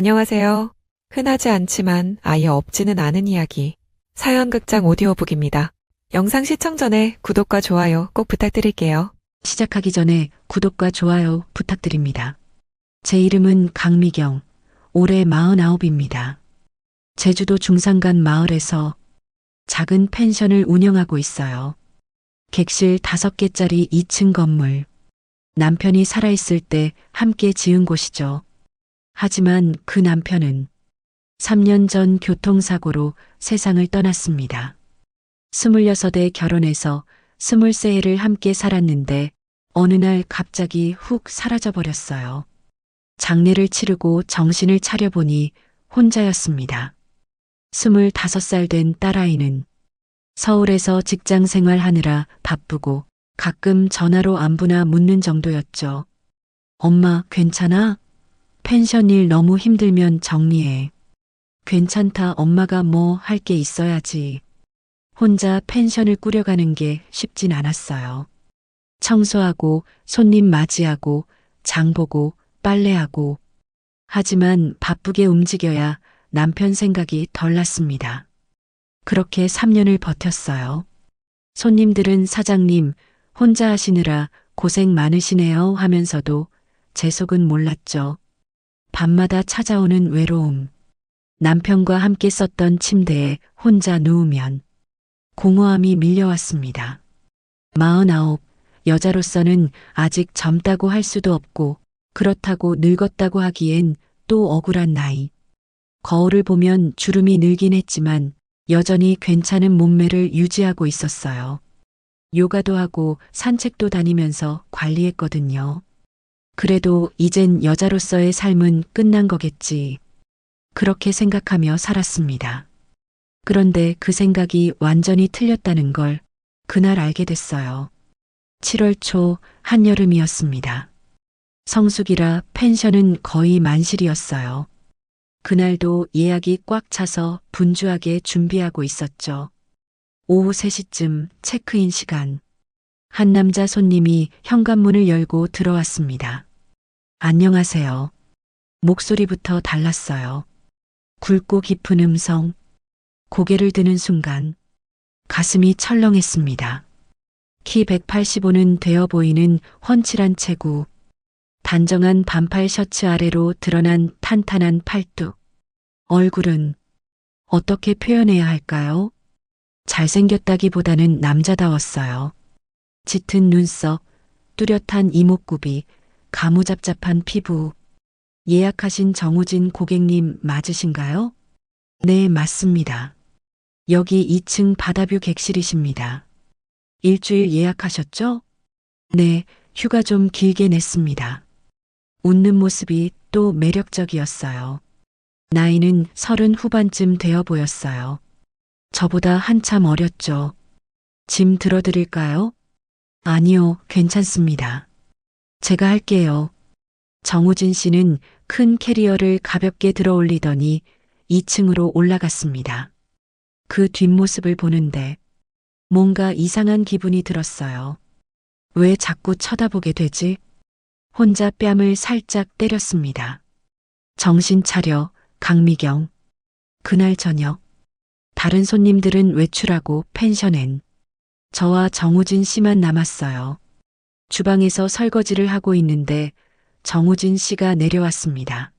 안녕하세요. 흔하지 않지만 아예 없지는 않은 이야기. 사연극장 오디오북입니다. 영상 시청 전에 구독과 좋아요 꼭 부탁드릴게요. 시작하기 전에 구독과 좋아요 부탁드립니다. 제 이름은 강미경, 올해 49입니다. 제주도 중산간 마을에서 작은 펜션을 운영하고 있어요. 객실 5개짜리 2층 건물. 남편이 살아있을 때 함께 지은 곳이죠. 하지만 그 남편은 3년 전 교통사고로 세상을 떠났습니다. 26에 결혼해서 23해를 함께 살았는데 어느 날 갑자기 훅 사라져 버렸어요. 장례를 치르고 정신을 차려보니 혼자였습니다. 25살 된 딸아이는 서울에서 직장 생활하느라 바쁘고 가끔 전화로 안부나 묻는 정도였죠. 엄마, 괜찮아? 펜션 일 너무 힘들면 정리해. 괜찮다, 엄마가 뭐 할 게 있어야지. 혼자 펜션을 꾸려가는 게 쉽진 않았어요. 청소하고 손님 맞이하고 장 보고 빨래하고. 하지만 바쁘게 움직여야 남편 생각이 덜 났습니다. 그렇게 3년을 버텼어요. 손님들은 사장님 혼자 하시느라 고생 많으시네요 하면서도 제 속은 몰랐죠. 밤마다 찾아오는 외로움. 남편과 함께 썼던 침대에 혼자 누우면 공허함이 밀려왔습니다. 49, 여자로서는 아직 젊다고 할 수도 없고 그렇다고 늙었다고 하기엔 또 억울한 나이. 거울을 보면 주름이 늘긴 했지만 여전히 괜찮은 몸매를 유지하고 있었어요. 요가도 하고 산책도 다니면서 관리했거든요. 그래도 이젠 여자로서의 삶은 끝난 거겠지. 그렇게 생각하며 살았습니다. 그런데 그 생각이 완전히 틀렸다는 걸 그날 알게 됐어요. 7월 초 한여름이었습니다. 성수기라 펜션은 거의 만실이었어요. 그날도 예약이 꽉 차서 분주하게 준비하고 있었죠. 오후 3시쯤 체크인 시간. 한 남자 손님이 현관문을 열고 들어왔습니다. 안녕하세요. 목소리부터 달랐어요. 굵고 깊은 음성. 고개를 드는 순간 가슴이 철렁했습니다. 키 185는 되어 보이는 훤칠한 체구. 단정한 반팔 셔츠 아래로 드러난 탄탄한 팔뚝. 얼굴은 어떻게 표현해야 할까요? 잘생겼다기보다는 남자다웠어요. 짙은 눈썹, 뚜렷한 이목구비, 가무잡잡한 피부. 예약하신 정우진 고객님 맞으신가요? 네, 맞습니다. 여기 2층 바다뷰 객실이십니다. 일주일 예약하셨죠? 네, 휴가 좀 길게 냈습니다. 웃는 모습이 또 매력적이었어요. 나이는 30 후반쯤 되어 보였어요. 저보다 한참 어렸죠. 짐 들어드릴까요? 아니요, 괜찮습니다. 제가 할게요. 정우진 씨는 큰 캐리어를 가볍게 들어 올리더니 2층으로 올라갔습니다. 그 뒷모습을 보는데 뭔가 이상한 기분이 들었어요. 왜 자꾸 쳐다보게 되지? 혼자 뺨을 살짝 때렸습니다. 정신 차려, 강미경. 그날 저녁, 다른 손님들은 외출하고 펜션엔 저와 정우진 씨만 남았어요. 주방에서 설거지를 하고 있는데 정우진 씨가 내려왔습니다.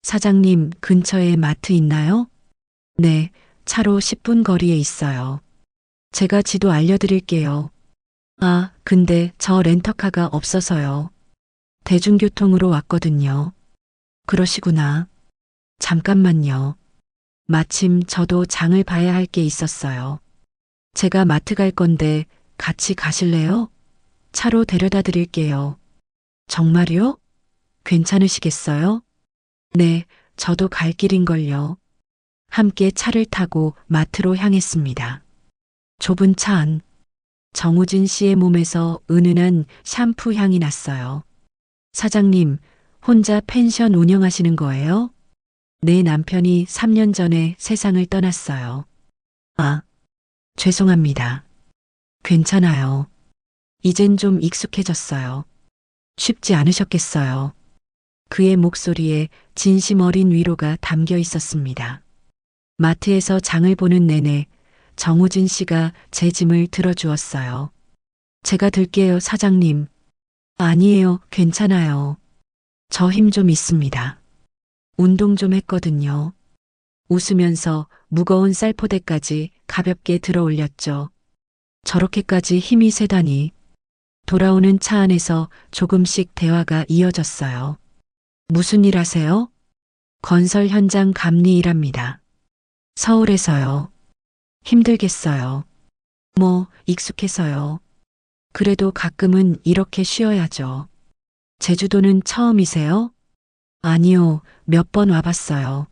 사장님, 근처에 마트 있나요? 네, 차로 10분 거리에 있어요. 제가 지도 알려드릴게요. 아, 근데 저 렌터카가 없어서요. 대중교통으로 왔거든요. 그러시구나. 잠깐만요. 마침 저도 장을 봐야 할 게 있었어요. 제가 마트 갈 건데 같이 가실래요? 차로 데려다 드릴게요. 정말요? 괜찮으시겠어요? 네, 저도 갈 길인걸요. 함께 차를 타고 마트로 향했습니다. 좁은 차 안. 정우진 씨의 몸에서 은은한 샴푸 향이 났어요. 사장님, 혼자 펜션 운영하시는 거예요? 내 남편이 3년 전에 세상을 떠났어요. 아, 죄송합니다. 괜찮아요. 이젠 좀 익숙해졌어요. 쉽지 않으셨겠어요. 그의 목소리에 진심 어린 위로가 담겨 있었습니다. 마트에서 장을 보는 내내 정우진 씨가 제 짐을 들어주었어요. 제가 들게요, 사장님. 아니에요, 괜찮아요. 저 힘 좀 있습니다. 운동 좀 했거든요. 웃으면서 무거운 쌀포대까지 가볍게 들어 올렸죠. 저렇게까지 힘이 세다니. 돌아오는 차 안에서 조금씩 대화가 이어졌어요. 무슨 일 하세요? 건설 현장 감리 일합니다. 서울에서요. 힘들겠어요. 뭐, 익숙해서요. 그래도 가끔은 이렇게 쉬어야죠. 제주도는 처음이세요? 아니요, 몇 번 와봤어요.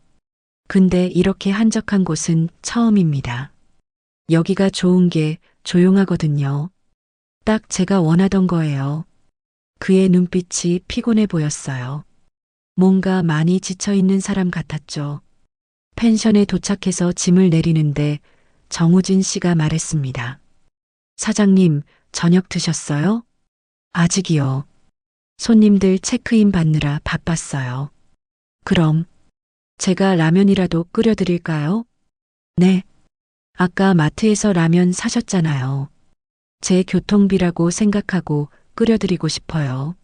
근데 이렇게 한적한 곳은 처음입니다. 여기가 좋은 게 조용하거든요. 딱 제가 원하던 거예요. 그의 눈빛이 피곤해 보였어요. 뭔가 많이 지쳐있는 사람 같았죠. 펜션에 도착해서 짐을 내리는데 정우진 씨가 말했습니다. 사장님, 저녁 드셨어요? 아직이요. 손님들 체크인 받느라 바빴어요. 그럼 제가 라면이라도 끓여드릴까요? 네. 아까 마트에서 라면 사셨잖아요. 제 교통비라고 생각하고 끓여드리고 싶어요.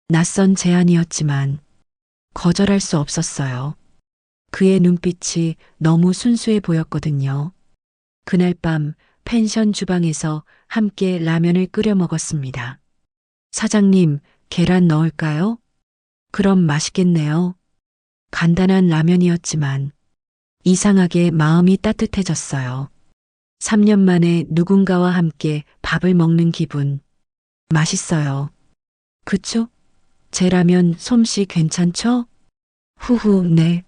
낯선 제안이었지만 거절할 수 없었어요. 그의 눈빛이 너무 순수해 보였거든요. 그날 밤 펜션 주방에서 함께 라면을 끓여 먹었습니다. 사장님, 계란 넣을까요? 그럼 맛있겠네요. 간단한 라면이었지만 이상하게 마음이 따뜻해졌어요. 3년 만에 누군가와 함께 밥을 먹는 기분. 맛있어요. 그쵸? 제 라면 솜씨 괜찮죠? 후후, 네.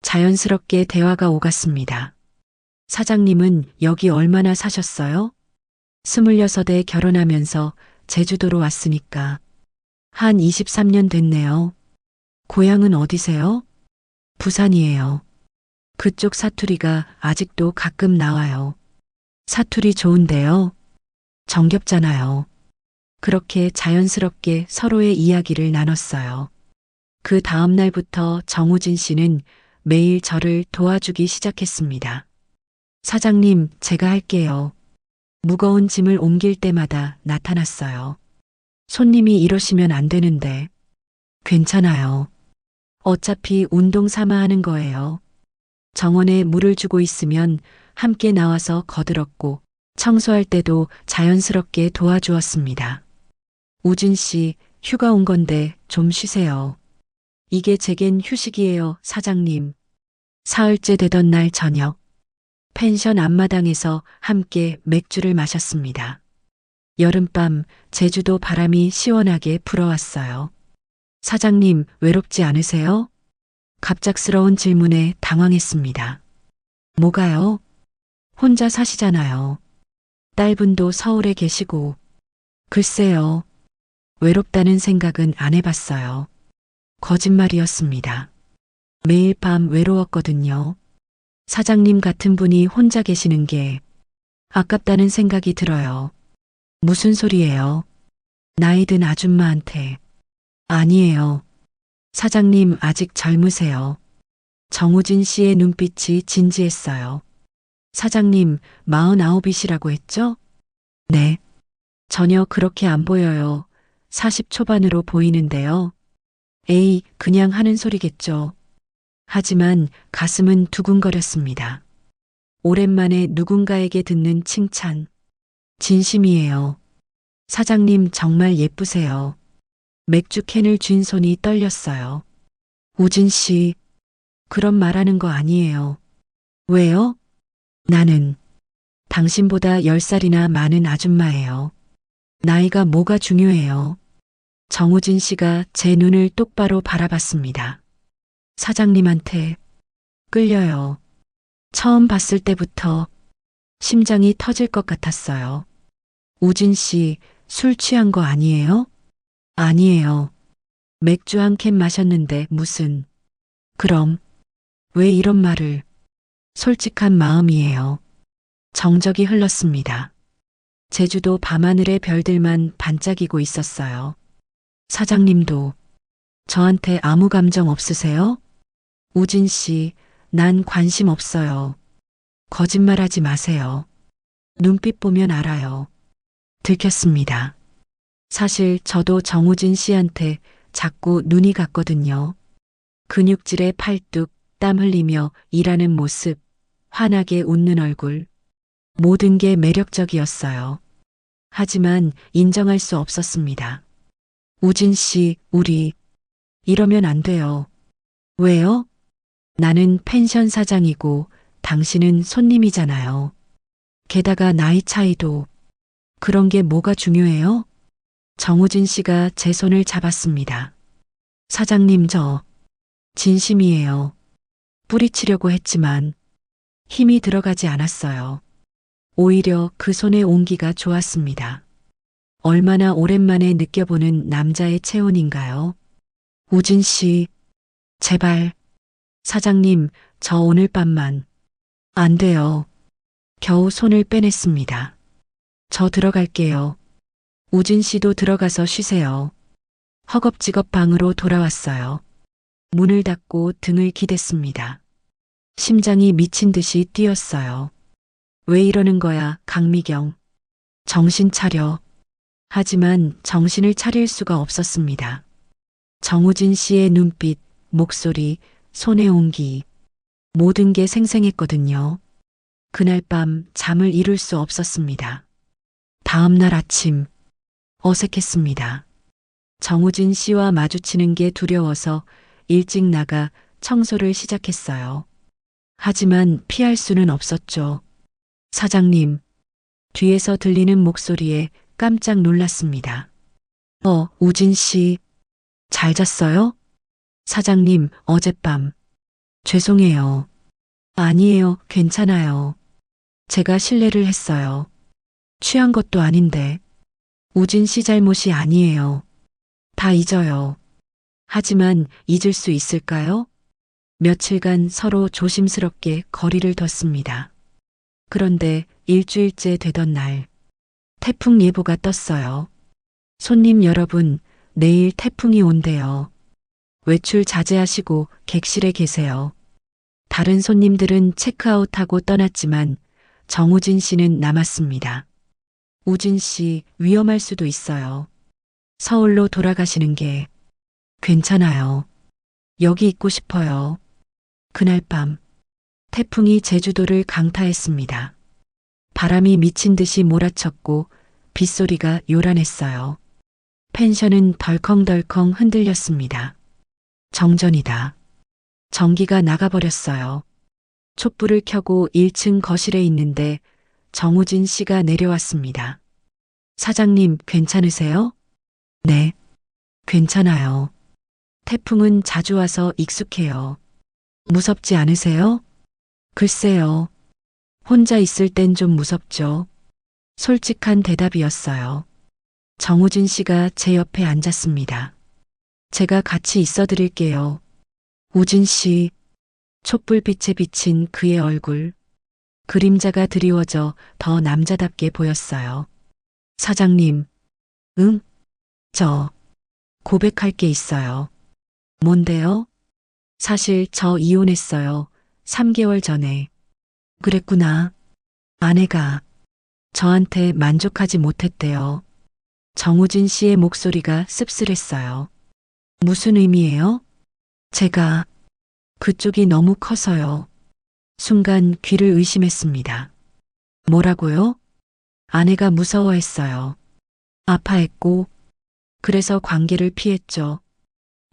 자연스럽게 대화가 오갔습니다. 사장님은 여기 얼마나 사셨어요? 26에 결혼하면서 제주도로 왔으니까. 한 23년 됐네요. 고향은 어디세요? 부산이에요. 그쪽 사투리가 아직도 가끔 나와요. 사투리 좋은데요. 정겹잖아요. 그렇게 자연스럽게 서로의 이야기를 나눴어요. 그 다음 날부터 정우진 씨는 매일 저를 도와주기 시작했습니다. 사장님, 제가 할게요. 무거운 짐을 옮길 때마다 나타났어요. 손님이 이러시면 안 되는데. 괜찮아요. 어차피 운동 삼아 하는 거예요. 정원에 물을 주고 있으면 함께 나와서 거들었고 청소할 때도 자연스럽게 도와주었습니다. 우진 씨, 휴가 온 건데 좀 쉬세요. 이게 제겐 휴식이에요, 사장님. 사흘째 되던 날 저녁, 펜션 앞마당에서 함께 맥주를 마셨습니다. 여름밤 제주도 바람이 시원하게 불어왔어요. 사장님, 외롭지 않으세요? 갑작스러운 질문에 당황했습니다. 뭐가요? 혼자 사시잖아요. 딸분도 서울에 계시고. 글쎄요. 외롭다는 생각은 안 해봤어요. 거짓말이었습니다. 매일 밤 외로웠거든요. 사장님 같은 분이 혼자 계시는 게 아깝다는 생각이 들어요. 무슨 소리예요? 나이 든 아줌마한테. 아니에요. 사장님 아직 젊으세요. 정우진 씨의 눈빛이 진지했어요. 사장님 49이시라고 했죠? 네. 전혀 그렇게 안 보여요. 40 초반으로 보이는데요. 에이, 그냥 하는 소리겠죠. 하지만 가슴은 두근거렸습니다. 오랜만에 누군가에게 듣는 칭찬. 진심이에요. 사장님 정말 예쁘세요. 맥주 캔을 쥔 손이 떨렸어요. 우진 씨, 그런 말하는 거 아니에요. 왜요? 나는 당신보다 10살이나 많은 아줌마예요. 나이가 뭐가 중요해요. 정우진 씨가 제 눈을 똑바로 바라봤습니다. 사장님한테 끌려요. 처음 봤을 때부터 심장이 터질 것 같았어요. 우진 씨, 술 취한 거 아니에요? 아니에요. 맥주 한 캔 마셨는데 무슨. 그럼 왜 이런 말을. 솔직한 마음이에요. 정적이 흘렀습니다. 제주도 밤하늘의 별들만 반짝이고 있었어요. 사장님도 저한테 아무 감정 없으세요? 우진 씨, 난 관심 없어요. 거짓말하지 마세요. 눈빛 보면 알아요. 들켰습니다. 사실 저도 정우진 씨한테 자꾸 눈이 갔거든요. 근육질의 팔뚝, 땀 흘리며 일하는 모습, 환하게 웃는 얼굴. 모든 게 매력적이었어요. 하지만 인정할 수 없었습니다. 우진 씨, 우리 이러면 안 돼요. 왜요? 나는 펜션 사장이고 당신은 손님이잖아요. 게다가 나이 차이도 그런 게 뭐가 중요해요? 정우진 씨가 제 손을 잡았습니다. 사장님, 저 진심이에요. 뿌리치려고 했지만 힘이 들어가지 않았어요. 오히려 그 손의 온기가 좋았습니다. 얼마나 오랜만에 느껴보는 남자의 체온인가요? 우진 씨, 제발. 사장님, 저 오늘 밤만. 안 돼요. 겨우 손을 빼냈습니다. 저 들어갈게요. 우진 씨도 들어가서 쉬세요. 허겁지겁 방으로 돌아왔어요. 문을 닫고 등을 기댔습니다. 심장이 미친 듯이 뛰었어요. 왜 이러는 거야, 강미경. 정신 차려. 하지만 정신을 차릴 수가 없었습니다. 정우진 씨의 눈빛, 목소리, 손의 온기. 모든 게 생생했거든요. 그날 밤 잠을 이룰 수 없었습니다. 다음 날 아침, 어색했습니다. 정우진 씨와 마주치는 게 두려워서 일찍 나가 청소를 시작했어요. 하지만 피할 수는 없었죠. 사장님, 뒤에서 들리는 목소리에 깜짝 놀랐습니다. 우진 씨, 잘 잤어요? 사장님, 어젯밤. 죄송해요. 아니에요, 괜찮아요. 제가 실례를 했어요. 취한 것도 아닌데. 우진 씨 잘못이 아니에요. 다 잊어요. 하지만 잊을 수 있을까요? 며칠간 서로 조심스럽게 거리를 뒀습니다. 그런데 일주일째 되던 날, 태풍 예보가 떴어요. 손님 여러분, 내일 태풍이 온대요. 외출 자제하시고 객실에 계세요. 다른 손님들은 체크아웃하고 떠났지만 정우진 씨는 남았습니다. 우진 씨, 위험할 수도 있어요. 서울로 돌아가시는 게 괜찮아요. 여기 있고 싶어요. 그날 밤, 태풍이 제주도를 강타했습니다. 바람이 미친 듯이 몰아쳤고 빗소리가 요란했어요. 펜션은 덜컹덜컹 흔들렸습니다. 정전이다. 전기가 나가버렸어요. 촛불을 켜고 1층 거실에 있는데 정우진 씨가 내려왔습니다. 사장님, 괜찮으세요? 네, 괜찮아요. 태풍은 자주 와서 익숙해요. 무섭지 않으세요? 글쎄요. 혼자 있을 땐 좀 무섭죠. 솔직한 대답이었어요. 정우진 씨가 제 옆에 앉았습니다. 제가 같이 있어 드릴게요. 우진 씨, 촛불빛에 비친 그의 얼굴. 그림자가 드리워져 더 남자답게 보였어요. 사장님, 응? 저 고백할 게 있어요. 뭔데요? 사실 저 이혼했어요. 3개월 전에. 그랬구나. 아내가 저한테 만족하지 못했대요. 정우진 씨의 목소리가 씁쓸했어요. 무슨 의미예요? 제가 그쪽이 너무 커서요. 순간 귀를 의심했습니다. 뭐라고요? 아내가 무서워했어요. 아파했고, 그래서 관계를 피했죠.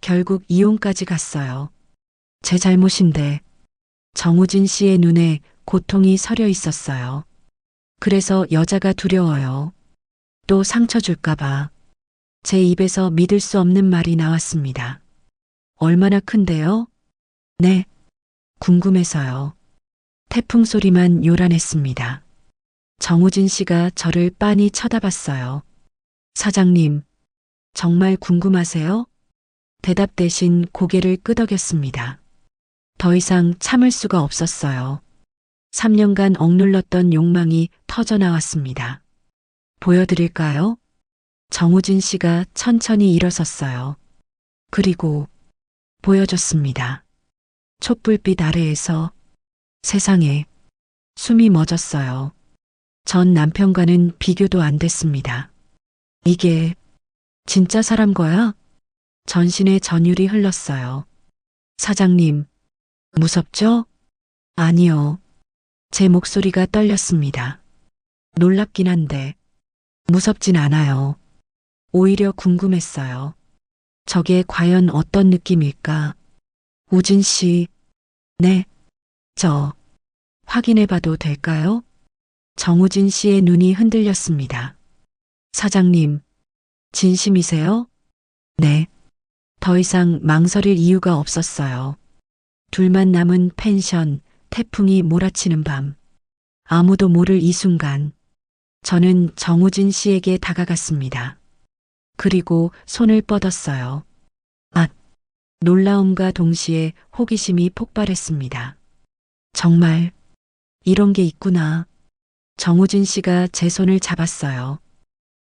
결국 이혼까지 갔어요. 제 잘못인데, 정우진 씨의 눈에 고통이 서려 있었어요. 그래서 여자가 두려워요. 또 상처 줄까봐. 제 입에서 믿을 수 없는 말이 나왔습니다. 얼마나 큰데요? 네, 궁금해서요. 태풍 소리만 요란했습니다. 정우진 씨가 저를 빤히 쳐다봤어요. 사장님, 정말 궁금하세요? 대답 대신 고개를 끄덕였습니다. 더 이상 참을 수가 없었어요. 3년간 억눌렀던 욕망이 터져나왔습니다. 보여드릴까요? 정우진 씨가 천천히 일어섰어요. 그리고 보여줬습니다. 촛불빛 아래에서 세상에 숨이 멎었어요. 전 남편과는 비교도 안 됐습니다. 이게 진짜 사람 거야? 전신에 전율이 흘렀어요. 사장님, 무섭죠? 아니요. 제 목소리가 떨렸습니다. 놀랍긴 한데 무섭진 않아요. 오히려 궁금했어요. 저게 과연 어떤 느낌일까? 우진 씨, 네, 저 확인해 봐도 될까요? 정우진 씨의 눈이 흔들렸습니다. 사장님, 진심이세요? 네. 더 이상 망설일 이유가 없었어요. 둘만 남은 펜션, 태풍이 몰아치는 밤. 아무도 모를 이 순간, 저는 정우진 씨에게 다가갔습니다. 그리고 손을 뻗었어요. 아, 놀라움과 동시에 호기심이 폭발했습니다. 정말 이런 게 있구나. 정우진 씨가 제 손을 잡았어요.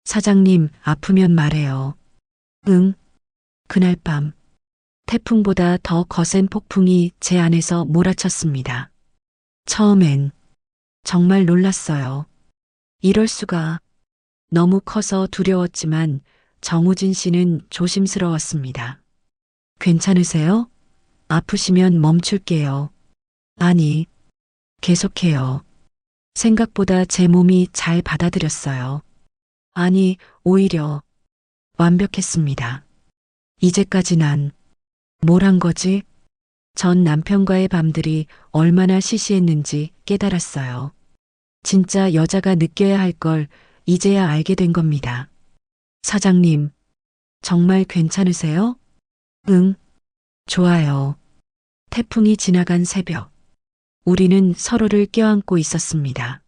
사장님, 아프면 말해요. 응. 그날 밤, 태풍보다 더 거센 폭풍이 제 안에서 몰아쳤습니다. 처음엔 정말 놀랐어요. 이럴 수가. 너무 커서 두려웠지만 정우진 씨는 조심스러웠습니다. 괜찮으세요? 아프시면 멈출게요. 아니, 계속해요. 생각보다 제 몸이 잘 받아들였어요. 아니, 오히려 완벽했습니다. 이제까지 난 뭘 한 거지? 전 남편과의 밤들이 얼마나 시시했는지 깨달았어요. 진짜 여자가 느껴야 할 걸 이제야 알게 된 겁니다. 사장님, 정말 괜찮으세요? 응, 좋아요. 태풍이 지나간 새벽, 우리는 서로를 껴안고 있었습니다.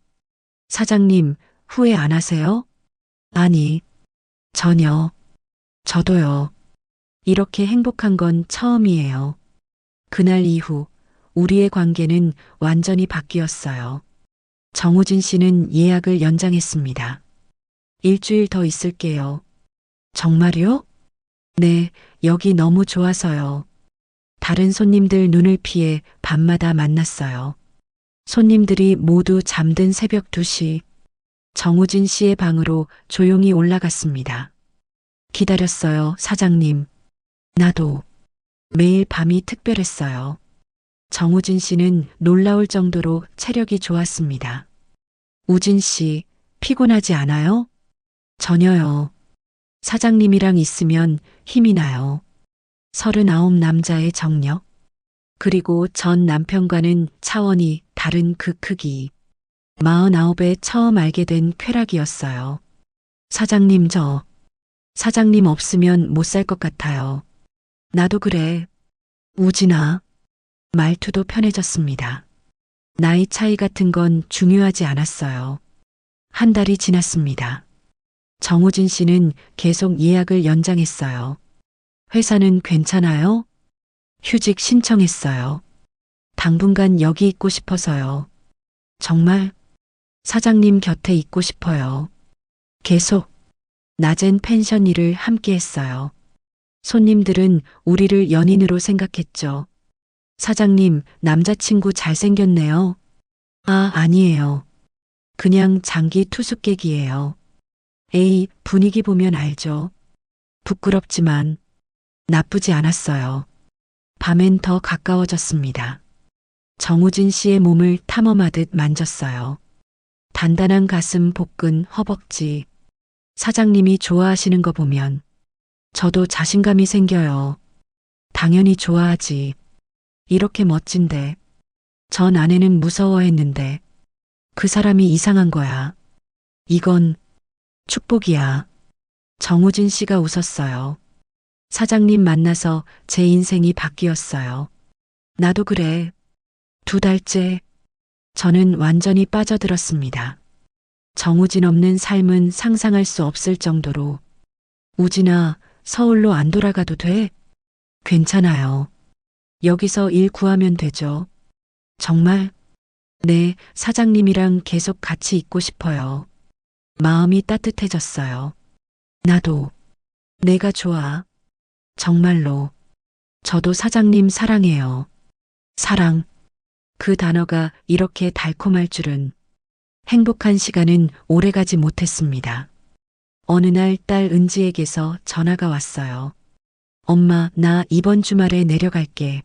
사장님, 후회 안 하세요? 아니, 전혀. 저도요. 이렇게 행복한 건 처음이에요. 그날 이후 우리의 관계는 완전히 바뀌었어요. 정우진 씨는 예약을 연장했습니다. 일주일 더 있을게요. 정말요? 네, 여기 너무 좋아서요. 다른 손님들 눈을 피해 밤마다 만났어요. 손님들이 모두 잠든 새벽 2시, 정우진 씨의 방으로 조용히 올라갔습니다. 기다렸어요, 사장님. 나도. 매일 밤이 특별했어요. 정우진 씨는 놀라울 정도로 체력이 좋았습니다. 우진 씨, 피곤하지 않아요? 전혀요. 사장님이랑 있으면 힘이 나요. 39 남자의 정력. 그리고 전 남편과는 차원이 다른 그 크기. 49에 처음 알게 된 쾌락이었어요. 사장님 사장님 없으면 못 살 것 같아요. 나도 그래. 우진아. 말투도 편해졌습니다. 나이 차이 같은 건 중요하지 않았어요. 한 달이 지났습니다. 정우진 씨는 계속 예약을 연장했어요. 회사는 괜찮아요? 휴직 신청했어요. 당분간 여기 있고 싶어서요. 정말 사장님 곁에 있고 싶어요. 계속 낮엔 펜션 일을 함께 했어요. 손님들은 우리를 연인으로 생각했죠. 사장님, 남자친구 잘생겼네요. 아, 아니에요. 그냥 장기 투숙객이에요. 에이, 분위기 보면 알죠. 부끄럽지만 나쁘지 않았어요. 밤엔 더 가까워졌습니다. 정우진 씨의 몸을 탐험하듯 만졌어요. 단단한 가슴, 복근, 허벅지. 사장님이 좋아하시는 거 보면 저도 자신감이 생겨요. 당연히 좋아하지. 이렇게 멋진데. 전 아내는 무서워했는데 그 사람이 이상한 거야. 이건 축복이야. 정우진 씨가 웃었어요. 사장님 만나서 제 인생이 바뀌었어요. 나도 그래. 2달째. 저는 완전히 빠져들었습니다. 정우진 없는 삶은 상상할 수 없을 정도로. 우진아, 서울로 안 돌아가도 돼? 괜찮아요. 여기서 일 구하면 되죠. 정말? 네, 사장님이랑 계속 같이 있고 싶어요. 마음이 따뜻해졌어요. 나도. 내가 좋아. 정말로. 저도 사장님 사랑해요. 사랑. 그 단어가 이렇게 달콤할 줄은. 행복한 시간은 오래가지 못했습니다. 어느 날 딸 은지에게서 전화가 왔어요. 엄마, 나 이번 주말에 내려갈게.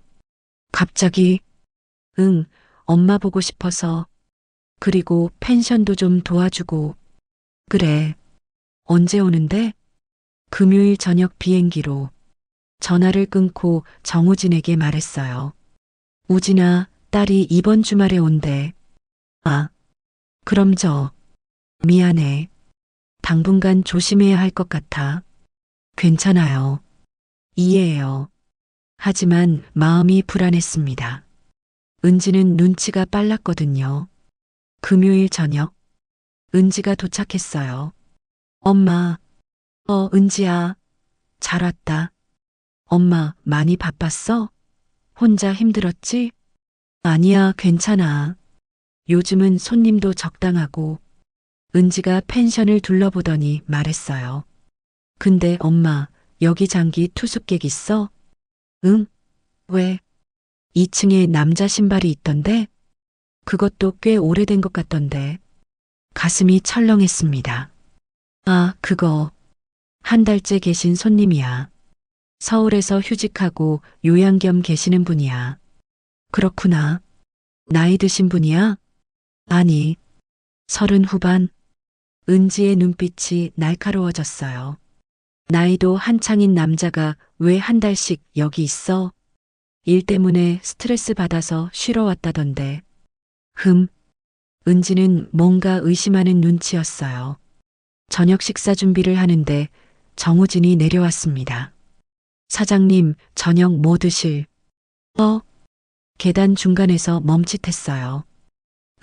갑자기, 응, 엄마 보고 싶어서. 그리고 펜션도 좀 도와주고. 그래. 언제 오는데? 금요일 저녁 비행기로. 전화를 끊고 정우진에게 말했어요. 우진아, 딸이 이번 주말에 온대. 아, 그럼 미안해. 당분간 조심해야 할 것 같아. 괜찮아요. 이해해요. 하지만 마음이 불안했습니다. 은지는 눈치가 빨랐거든요. 금요일 저녁, 은지가 도착했어요. 엄마, 은지야, 잘 왔다. 엄마, 많이 바빴어? 혼자 힘들었지? 아니야, 괜찮아. 요즘은 손님도 적당하고. 은지가 펜션을 둘러보더니 말했어요. 근데 엄마, 여기 장기 투숙객 있어? 응? 왜? 2층에 남자 신발이 있던데? 그것도 꽤 오래된 것 같던데. 가슴이 철렁했습니다. 아, 그거. 한 달째 계신 손님이야. 서울에서 휴직하고 요양 겸 계시는 분이야. 그렇구나. 나이 드신 분이야? 아니, 30 후반. 은지의 눈빛이 날카로워졌어요. 나이도 한창인 남자가 왜 한 달씩 여기 있어? 일 때문에 스트레스 받아서 쉬러 왔다던데. 은지는 뭔가 의심하는 눈치였어요. 저녁 식사 준비를 하는데 정우진이 내려왔습니다. 사장님, 저녁 뭐 드실? 계단 중간에서 멈칫했어요.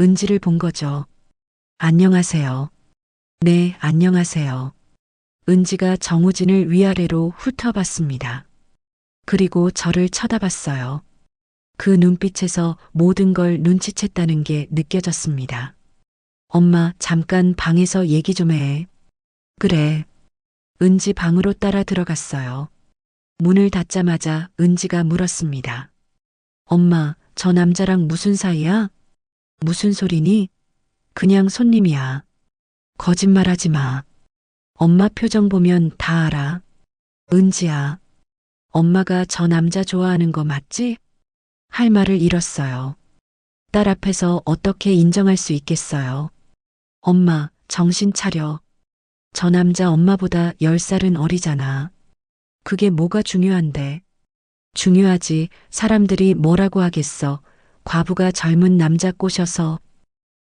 은지를 본 거죠. 안녕하세요. 네, 안녕하세요. 은지가 정우진을 위아래로 훑어봤습니다. 그리고 저를 쳐다봤어요. 그 눈빛에서 모든 걸 눈치챘다는 게 느껴졌습니다. 엄마, 잠깐 방에서 얘기 좀 해. 그래. 은지 방으로 따라 들어갔어요. 문을 닫자마자 은지가 물었습니다. 엄마, 저 남자랑 무슨 사이야? 무슨 소리니? 그냥 손님이야. 거짓말하지 마. 엄마 표정 보면 다 알아. 은지야. 엄마가 저 남자 좋아하는 거 맞지? 할 말을 잃었어요. 딸 앞에서 어떻게 인정할 수 있겠어요? 엄마, 정신 차려. 저 남자 엄마보다 10살은 어리잖아. 그게 뭐가 중요한데? 중요하지. 사람들이 뭐라고 하겠어. 과부가 젊은 남자 꼬셔서.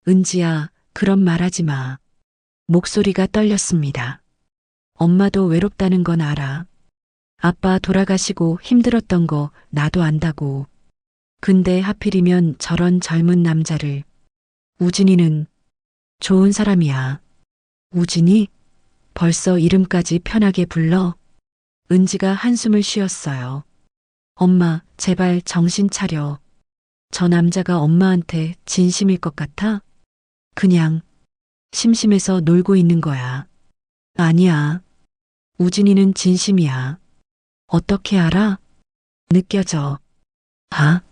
은지야, 그런 말 하지 마. 목소리가 떨렸습니다. 엄마도 외롭다는 건 알아. 아빠 돌아가시고 힘들었던 거 나도 안다고. 근데 하필이면 저런 젊은 남자를. 우진이는 좋은 사람이야. 우진이? 벌써 이름까지 편하게 불러? 은지가 한숨을 쉬었어요. 엄마, 제발 정신 차려. 저 남자가 엄마한테 진심일 것 같아? 그냥 심심해서 놀고 있는 거야. 아니야. 우진이는 진심이야. 어떻게 알아? 느껴져. 아?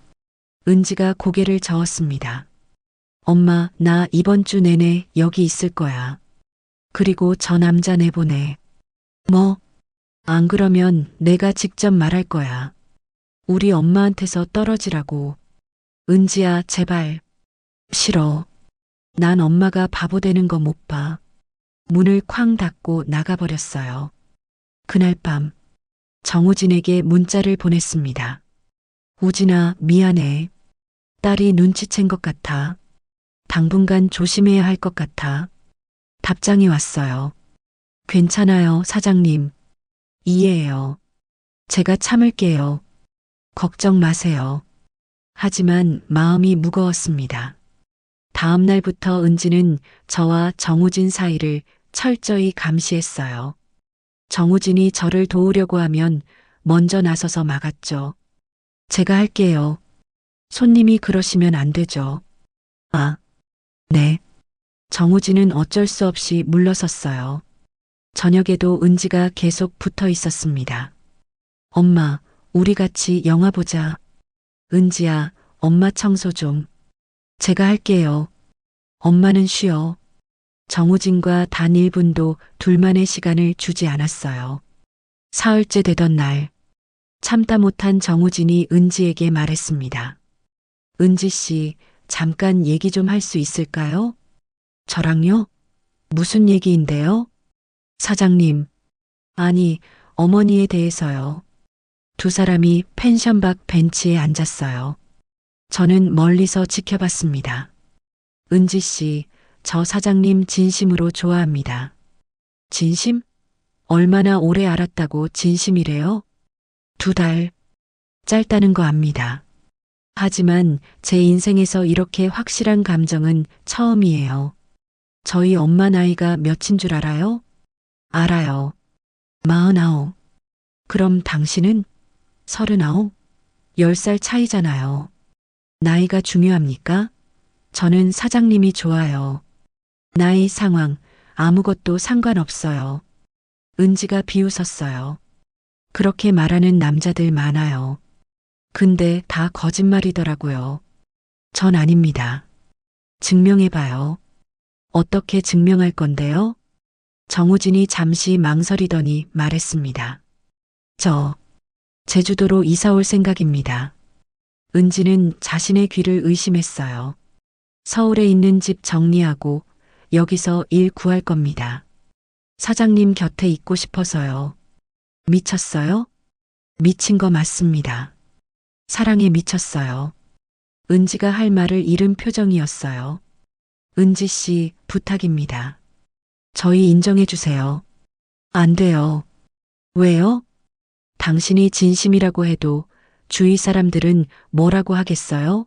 은지가 고개를 저었습니다. 엄마, 나 이번 주 내내 여기 있을 거야. 그리고 저 남자 내보내. 뭐? 안 그러면 내가 직접 말할 거야. 우리 엄마한테서 떨어지라고. 은지야, 제발. 싫어. 난 엄마가 바보 되는 거 못 봐. 문을 쾅 닫고 나가버렸어요. 그날 밤, 정우진에게 문자를 보냈습니다. 우진아, 미안해. 딸이 눈치챈 것 같아. 당분간 조심해야 할 것 같아. 답장이 왔어요. 괜찮아요, 사장님. 이해해요. 제가 참을게요. 걱정 마세요. 하지만 마음이 무거웠습니다. 다음 날부터 은지는 저와 정우진 사이를 철저히 감시했어요. 정우진이 저를 도우려고 하면 먼저 나서서 막았죠. 제가 할게요. 손님이 그러시면 안 되죠. 아, 네. 정우진은 어쩔 수 없이 물러섰어요. 저녁에도 은지가 계속 붙어 있었습니다. 엄마, 우리 같이 영화 보자. 은지야, 엄마 청소 좀. 제가 할게요. 엄마는 쉬어. 정우진과 단 1분도 둘만의 시간을 주지 않았어요. 사흘째 되던 날, 참다 못한 정우진이 은지에게 말했습니다. 은지 씨, 잠깐 얘기 좀 할 수 있을까요? 저랑요? 무슨 얘기인데요? 사장님, 아니, 어머니에 대해서요. 두 사람이 펜션 밖 벤치에 앉았어요. 저는 멀리서 지켜봤습니다. 은지 씨, 저 사장님 진심으로 좋아합니다. 진심? 얼마나 오래 알았다고 진심이래요? 2달. 짧다는 거 압니다. 하지만 제 인생에서 이렇게 확실한 감정은 처음이에요. 저희 엄마 나이가 몇인 줄 알아요? 알아요. 49. 그럼 당신은? 39? 10살 차이잖아요. 나이가 중요합니까? 저는 사장님이 좋아요. 나이, 상황, 아무것도 상관없어요. 은지가 비웃었어요. 그렇게 말하는 남자들 많아요. 근데 다 거짓말이더라고요. 전 아닙니다. 증명해봐요. 어떻게 증명할 건데요? 정우진이 잠시 망설이더니 말했습니다. 저, 제주도로 이사 올 생각입니다. 은지는 자신의 귀를 의심했어요. 서울에 있는 집 정리하고 여기서 일 구할 겁니다. 사장님 곁에 있고 싶어서요. 미쳤어요? 미친 거 맞습니다. 사랑에 미쳤어요. 은지가 할 말을 잃은 표정이었어요. 은지 씨, 부탁입니다. 저희 인정해 주세요. 안 돼요. 왜요? 당신이 진심이라고 해도 주위 사람들은 뭐라고 하겠어요?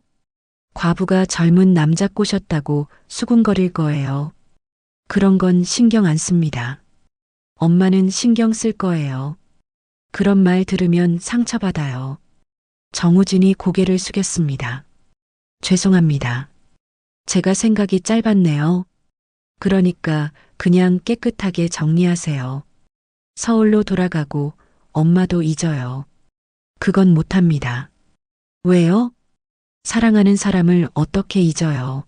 과부가 젊은 남자 꼬셨다고 수군거릴 거예요. 그런 건 신경 안 씁니다. 엄마는 신경 쓸 거예요. 그런 말 들으면 상처받아요. 정우진이 고개를 숙였습니다. 죄송합니다. 제가 생각이 짧았네요. 그러니까 그냥 깨끗하게 정리하세요. 서울로 돌아가고 엄마도 잊어요. 그건 못합니다. 왜요? 사랑하는 사람을 어떻게 잊어요?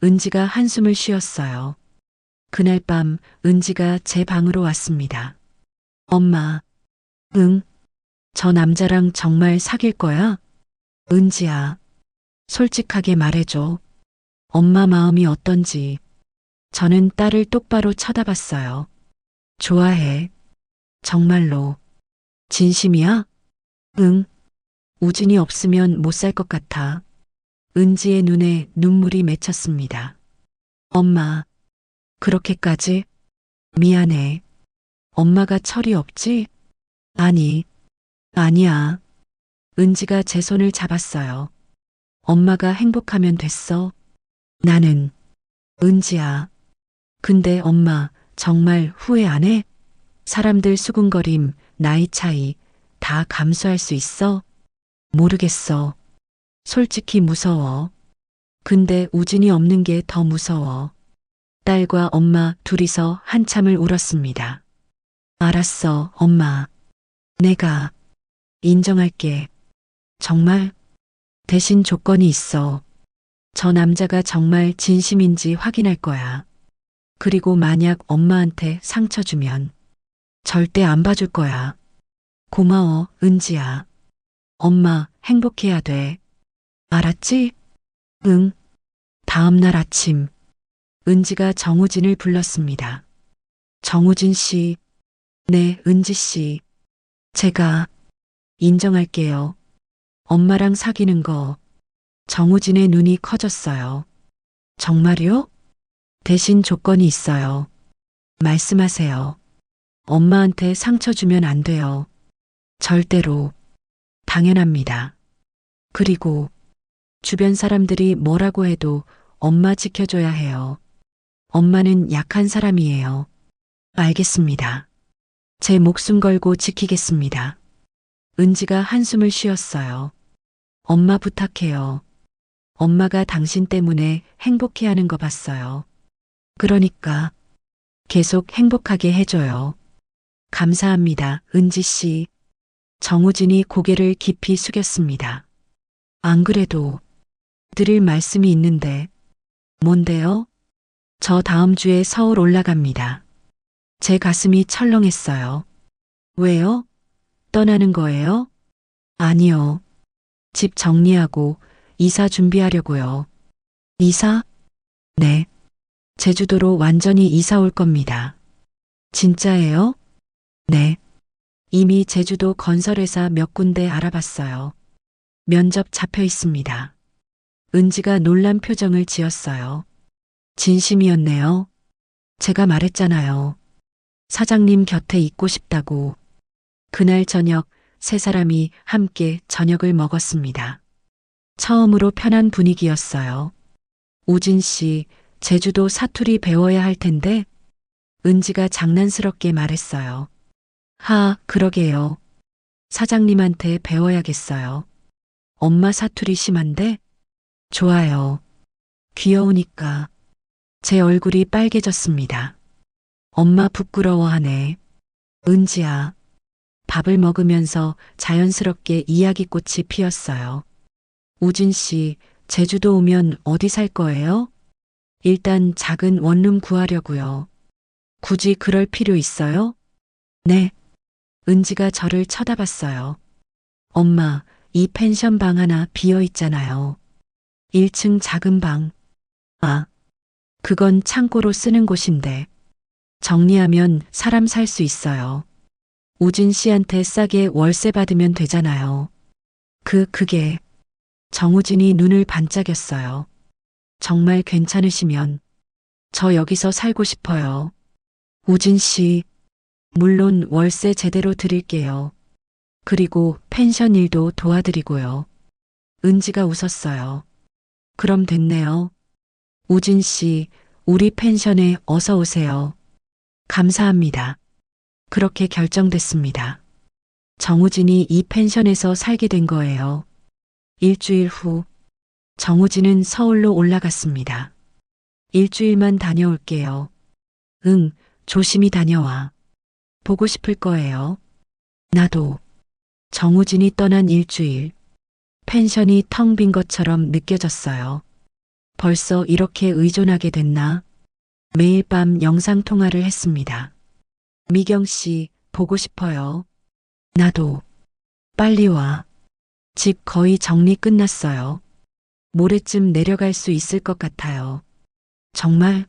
은지가 한숨을 쉬었어요. 그날 밤 은지가 제 방으로 왔습니다. 엄마, 응? 저 남자랑 정말 사귈 거야? 은지야, 솔직하게 말해줘. 엄마 마음이 어떤지. 저는 딸을 똑바로 쳐다봤어요. 좋아해. 정말로. 진심이야? 응. 우진이 없으면 못 살 것 같아. 은지의 눈에 눈물이 맺혔습니다. 엄마, 그렇게까지? 미안해. 엄마가 철이 없지? 아니, 아니야. 은지가 제 손을 잡았어요. 엄마가 행복하면 됐어. 나는, 은지야. 근데 엄마, 정말 후회 안 해? 사람들 수군거림, 나이 차이, 다 감수할 수 있어? 모르겠어. 솔직히 무서워. 근데 우진이 없는 게 더 무서워. 딸과 엄마 둘이서 한참을 울었습니다. 알았어, 엄마. 내가 인정할게. 정말? 대신 조건이 있어. 저 남자가 정말 진심인지 확인할 거야. 그리고 만약 엄마한테 상처 주면 절대 안 봐줄 거야. 고마워, 은지야. 엄마 행복해야 돼. 알았지? 응. 다음 날 아침, 은지가 정우진을 불렀습니다. 정우진 씨. 네, 은지 씨. 제가 인정할게요. 엄마랑 사귀는 거. 정우진의 눈이 커졌어요. 정말요? 대신 조건이 있어요. 말씀하세요. 엄마한테 상처 주면 안 돼요. 절대로. 당연합니다. 그리고 주변 사람들이 뭐라고 해도 엄마 지켜줘야 해요. 엄마는 약한 사람이에요. 알겠습니다. 제 목숨 걸고 지키겠습니다. 은지가 한숨을 쉬었어요. 엄마 부탁해요. 엄마가 당신 때문에 행복해하는 거 봤어요. 그러니까 계속 행복하게 해줘요. 감사합니다, 은지 씨. 정우진이 고개를 깊이 숙였습니다. 안 그래도 드릴 말씀이 있는데. 뭔데요? 저 다음 주에 서울 올라갑니다. 제 가슴이 철렁했어요. 왜요? 떠나는 거예요? 아니요. 집 정리하고 이사 준비하려고요. 이사? 네. 제주도로 완전히 이사 올 겁니다. 진짜예요? 네. 이미 제주도 건설회사 몇 군데 알아봤어요. 면접 잡혀 있습니다. 은지가 놀란 표정을 지었어요. 진심이었네요. 제가 말했잖아요. 사장님 곁에 있고 싶다고. 그날 저녁 세 사람이 함께 저녁을 먹었습니다. 처음으로 편한 분위기였어요. 우진 씨, 제주도 사투리 배워야 할 텐데. 은지가 장난스럽게 말했어요. 그러게요. 사장님한테 배워야겠어요. 엄마 사투리 심한데? 좋아요. 귀여우니까. 제 얼굴이 빨개졌습니다. 엄마 부끄러워하네. 은지야. 밥을 먹으면서 자연스럽게 이야기꽃이 피었어요. 우진 씨, 제주도 오면 어디 살 거예요? 일단 작은 원룸 구하려고요. 굳이 그럴 필요 있어요? 네. 은지가 저를 쳐다봤어요. 엄마, 이 펜션 방 하나 비어 있잖아요. 1층 작은 방. 그건 창고로 쓰는 곳인데. 정리하면 사람 살 수 있어요. 우진 씨한테 싸게 월세 받으면 되잖아요. 그게. 정우진이 눈을 반짝였어요. 정말 괜찮으시면 저 여기서 살고 싶어요. 우진 씨, 물론 월세 제대로 드릴게요. 그리고 펜션 일도 도와드리고요. 은지가 웃었어요. 그럼 됐네요. 우진 씨, 우리 펜션에 어서 오세요. 감사합니다. 그렇게 결정됐습니다. 정우진이 이 펜션에서 살게 된 거예요. 일주일 후, 정우진은 서울로 올라갔습니다. 일주일만 다녀올게요. 응, 조심히 다녀와. 보고 싶을 거예요. 나도. 정우진이 떠난 일주일. 펜션이 텅 빈 것처럼 느껴졌어요. 벌써 이렇게 의존하게 됐나? 매일 밤 영상통화를 했습니다. 미경 씨, 보고 싶어요. 나도. 빨리 와. 집 거의 정리 끝났어요. 모레쯤 내려갈 수 있을 것 같아요. 정말?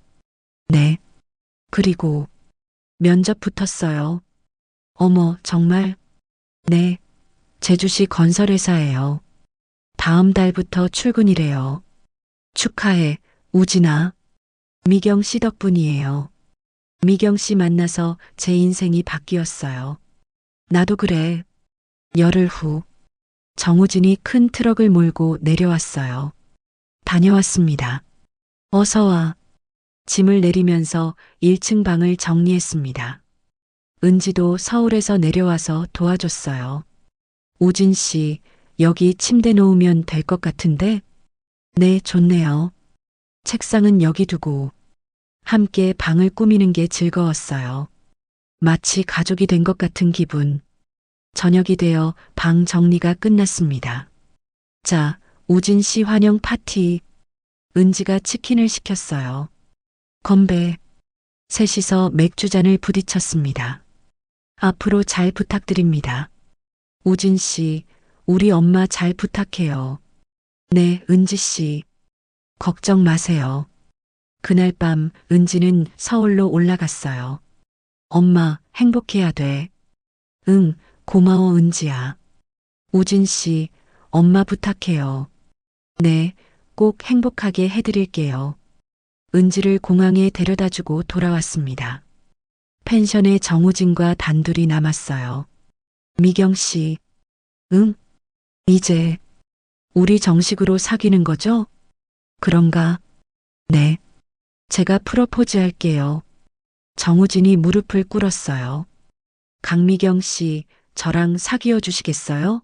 네. 그리고 면접 붙었어요. 어머, 정말? 네. 제주시 건설회사예요. 다음 달부터 출근이래요. 축하해, 우진아. 미경 씨 덕분이에요. 미경 씨 만나서 제 인생이 바뀌었어요. 나도 그래. 열흘 후, 정우진이 큰 트럭을 몰고 내려왔어요. 다녀왔습니다. 어서 와. 짐을 내리면서 1층 방을 정리했습니다. 은지도 서울에서 내려와서 도와줬어요. 우진 씨, 여기 침대 놓으면 될 것 같은데? 네, 좋네요. 책상은 여기 두고 함께 방을 꾸미는 게 즐거웠어요. 마치 가족이 된 것 같은 기분. 저녁이 되어 방 정리가 끝났습니다. 자, 우진 씨 환영 파티. 은지가 치킨을 시켰어요. 건배. 셋이서 맥주잔을 부딪혔습니다. 앞으로 잘 부탁드립니다. 우진 씨, 우리 엄마 잘 부탁해요. 네, 은지 씨. 걱정 마세요. 그날 밤 은지는 서울로 올라갔어요. 엄마, 행복해야 돼. 응, 고마워, 은지야. 우진 씨, 엄마 부탁해요. 네, 꼭 행복하게 해드릴게요. 은지를 공항에 데려다주고 돌아왔습니다. 펜션에 정우진과 단둘이 남았어요. 미경 씨, 응? 이제 우리 정식으로 사귀는 거죠? 그런가? 네. 제가 프로포즈 할게요. 정우진이 무릎을 꿇었어요. 강미경 씨, 저랑 사귀어 주시겠어요?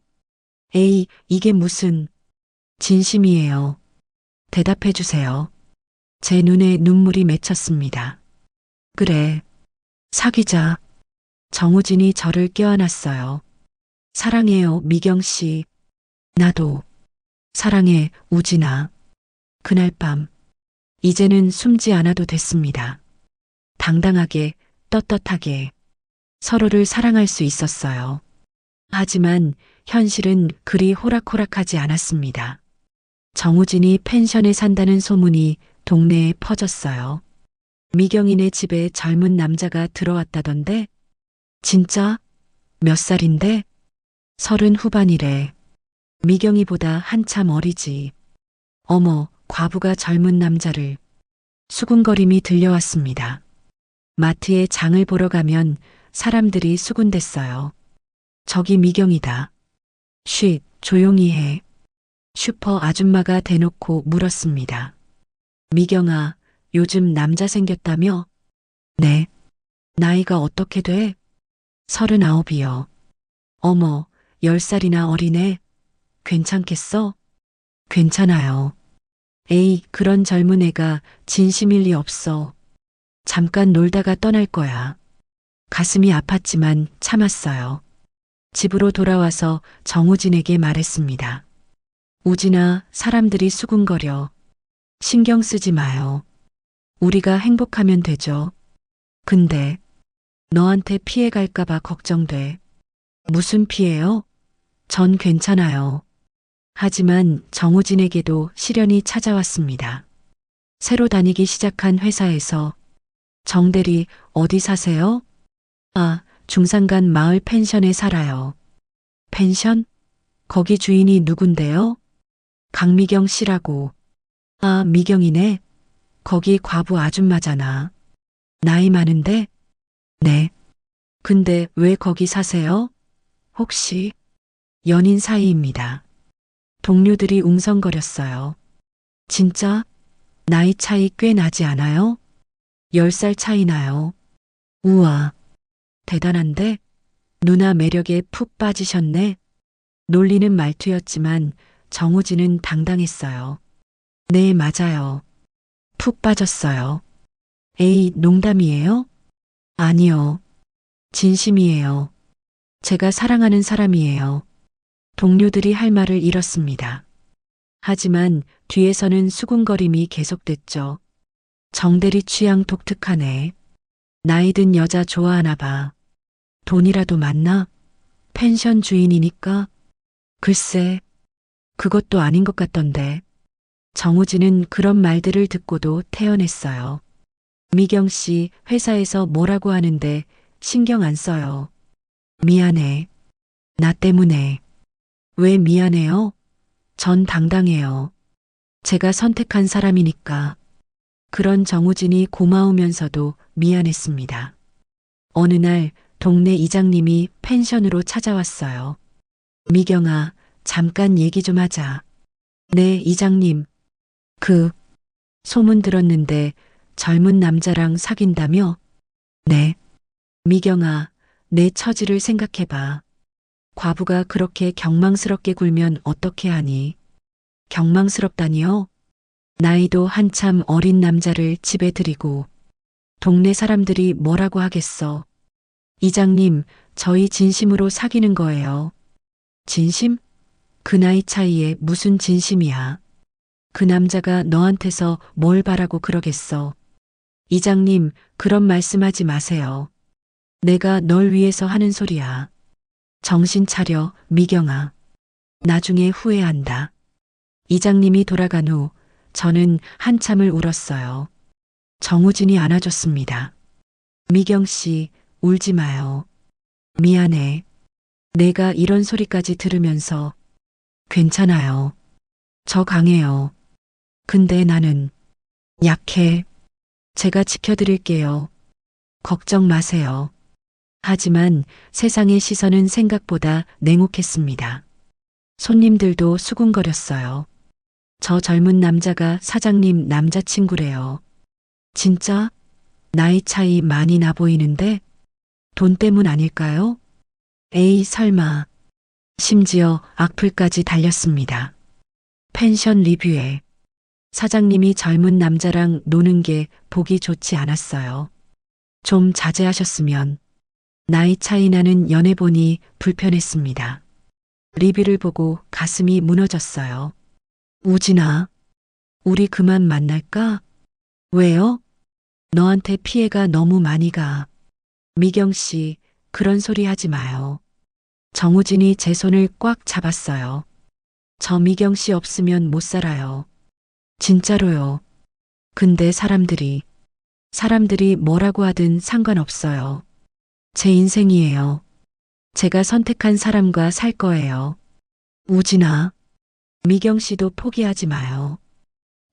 에이, 이게 무슨. 진심이에요. 대답해 주세요. 제 눈에 눈물이 맺혔습니다. 그래. 사귀자. 정우진이 저를 껴안았어요. 사랑해요, 미경 씨. 나도. 사랑해, 우진아. 그날 밤, 이제는 숨지 않아도 됐습니다. 당당하게, 떳떳하게 서로를 사랑할 수 있었어요. 하지만 현실은 그리 호락호락하지 않았습니다. 정우진이 펜션에 산다는 소문이 동네에 퍼졌어요. 미경이네 집에 젊은 남자가 들어왔다던데? 진짜? 몇 살인데? 30 후반이래. 미경이보다 한참 어리지. 어머, 과부가 젊은 남자를. 수군거림이 들려왔습니다. 마트에 장을 보러 가면 사람들이 수군댔어요. 저기 미경이다. 쉿, 조용히 해. 슈퍼 아줌마가 대놓고 물었습니다. 미경아, 요즘 남자 생겼다며? 네. 나이가 어떻게 돼? 39이요. 어머, 10살이나 어리네. 괜찮겠어? 괜찮아요. 에이, 그런 젊은 애가 진심일 리 없어. 잠깐 놀다가 떠날 거야. 가슴이 아팠지만 참았어요. 집으로 돌아와서 정우진에게 말했습니다. 우진아, 사람들이 수군거려. 신경 쓰지 마요. 우리가 행복하면 되죠. 근데 너한테 피해 갈까봐 걱정돼. 무슨 피해요? 전 괜찮아요. 하지만 정우진에게도 시련이 찾아왔습니다. 새로 다니기 시작한 회사에서 정대리 어디 사세요? 아, 중산간 마을 펜션에 살아요. 펜션? 거기 주인이 누군데요? 강미경 씨라고. 아, 미경이네. 거기 과부 아줌마잖아. 나이 많은데? 네. 근데 왜 거기 사세요? 혹시 연인 사이입니다. 동료들이 웅성거렸어요. 진짜? 나이 차이 꽤 나지 않아요? 10살 차이 나요. 우와, 대단한데? 누나 매력에 푹 빠지셨네. 놀리는 말투였지만 정우진은 당당했어요. 네, 맞아요. 푹 빠졌어요. 에이, 농담이에요? 아니요. 진심이에요. 제가 사랑하는 사람이에요. 동료들이 할 말을 잃었습니다. 하지만 뒤에서는 수군거림이 계속됐죠. 정대리 취향 독특하네. 나이 든 여자 좋아하나 봐. 돈이라도 많나? 펜션 주인이니까? 글쎄, 그것도 아닌 것 같던데. 정우진은 그런 말들을 듣고도 태연했어요. 미경 씨, 회사에서 뭐라고 하는데 신경 안 써요. 미안해. 나 때문에. 왜 미안해요? 전 당당해요. 제가 선택한 사람이니까. 그런 정우진이 고마우면서도 미안했습니다. 어느 날 동네 이장님이 펜션으로 찾아왔어요. 미경아, 잠깐 얘기 좀 하자. 네, 이장님. 소문 들었는데 젊은 남자랑 사귄다며? 네. 미경아, 내 처지를 생각해봐. 과부가 그렇게 경망스럽게 굴면 어떻게 하니? 경망스럽다니요? 나이도 한참 어린 남자를 집에 들이고 동네 사람들이 뭐라고 하겠어. 이장님, 저희 진심으로 사귀는 거예요. 진심? 그 나이 차이에 무슨 진심이야. 그 남자가 너한테서 뭘 바라고 그러겠어. 이장님, 그런 말씀하지 마세요. 내가 널 위해서 하는 소리야. 정신 차려, 미경아. 나중에 후회한다. 이장님이 돌아간 후 저는 한참을 울었어요. 정우진이 안아줬습니다. 미경 씨, 울지 마요. 미안해. 내가 이런 소리까지 들으면서. 괜찮아요. 저 강해요. 근데 나는 약해. 제가 지켜드릴게요. 걱정 마세요. 하지만 세상의 시선은 생각보다 냉혹했습니다. 손님들도 수군거렸어요. 저 젊은 남자가 사장님 남자친구래요. 진짜? 나이 차이 많이 나 보이는데? 돈 때문 아닐까요? 에이, 설마. 심지어 악플까지 달렸습니다. 펜션 리뷰에 사장님이 젊은 남자랑 노는 게 보기 좋지 않았어요. 좀 자제하셨으면. 나이 차이 나는 연애 보니 불편했습니다. 리뷰를 보고 가슴이 무너졌어요. 우진아, 우리 그만 만날까? 왜요? 너한테 피해가 너무 많이 가. 미경 씨, 그런 소리 하지 마요. 정우진이 제 손을 꽉 잡았어요. 저 미경 씨 없으면 못 살아요. 진짜로요. 근데 사람들이 뭐라고 하든 상관없어요. 제 인생이에요. 제가 선택한 사람과 살 거예요. 우진아, 미경 씨도 포기하지 마요.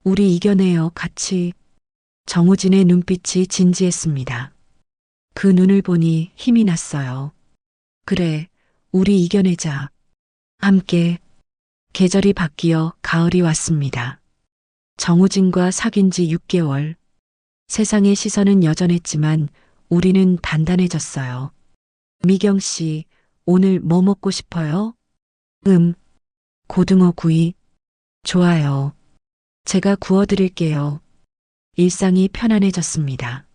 우리 이겨내요, 같이. 정우진의 눈빛이 진지했습니다. 그 눈을 보니 힘이 났어요. 그래, 우리 이겨내자. 함께. 계절이 바뀌어 가을이 왔습니다. 정우진과 사귄 지 6개월. 세상의 시선은 여전했지만 우리는 단단해졌어요. 미경 씨, 오늘 뭐 먹고 싶어요? 고등어 구이. 좋아요. 제가 구워드릴게요. 일상이 편안해졌습니다.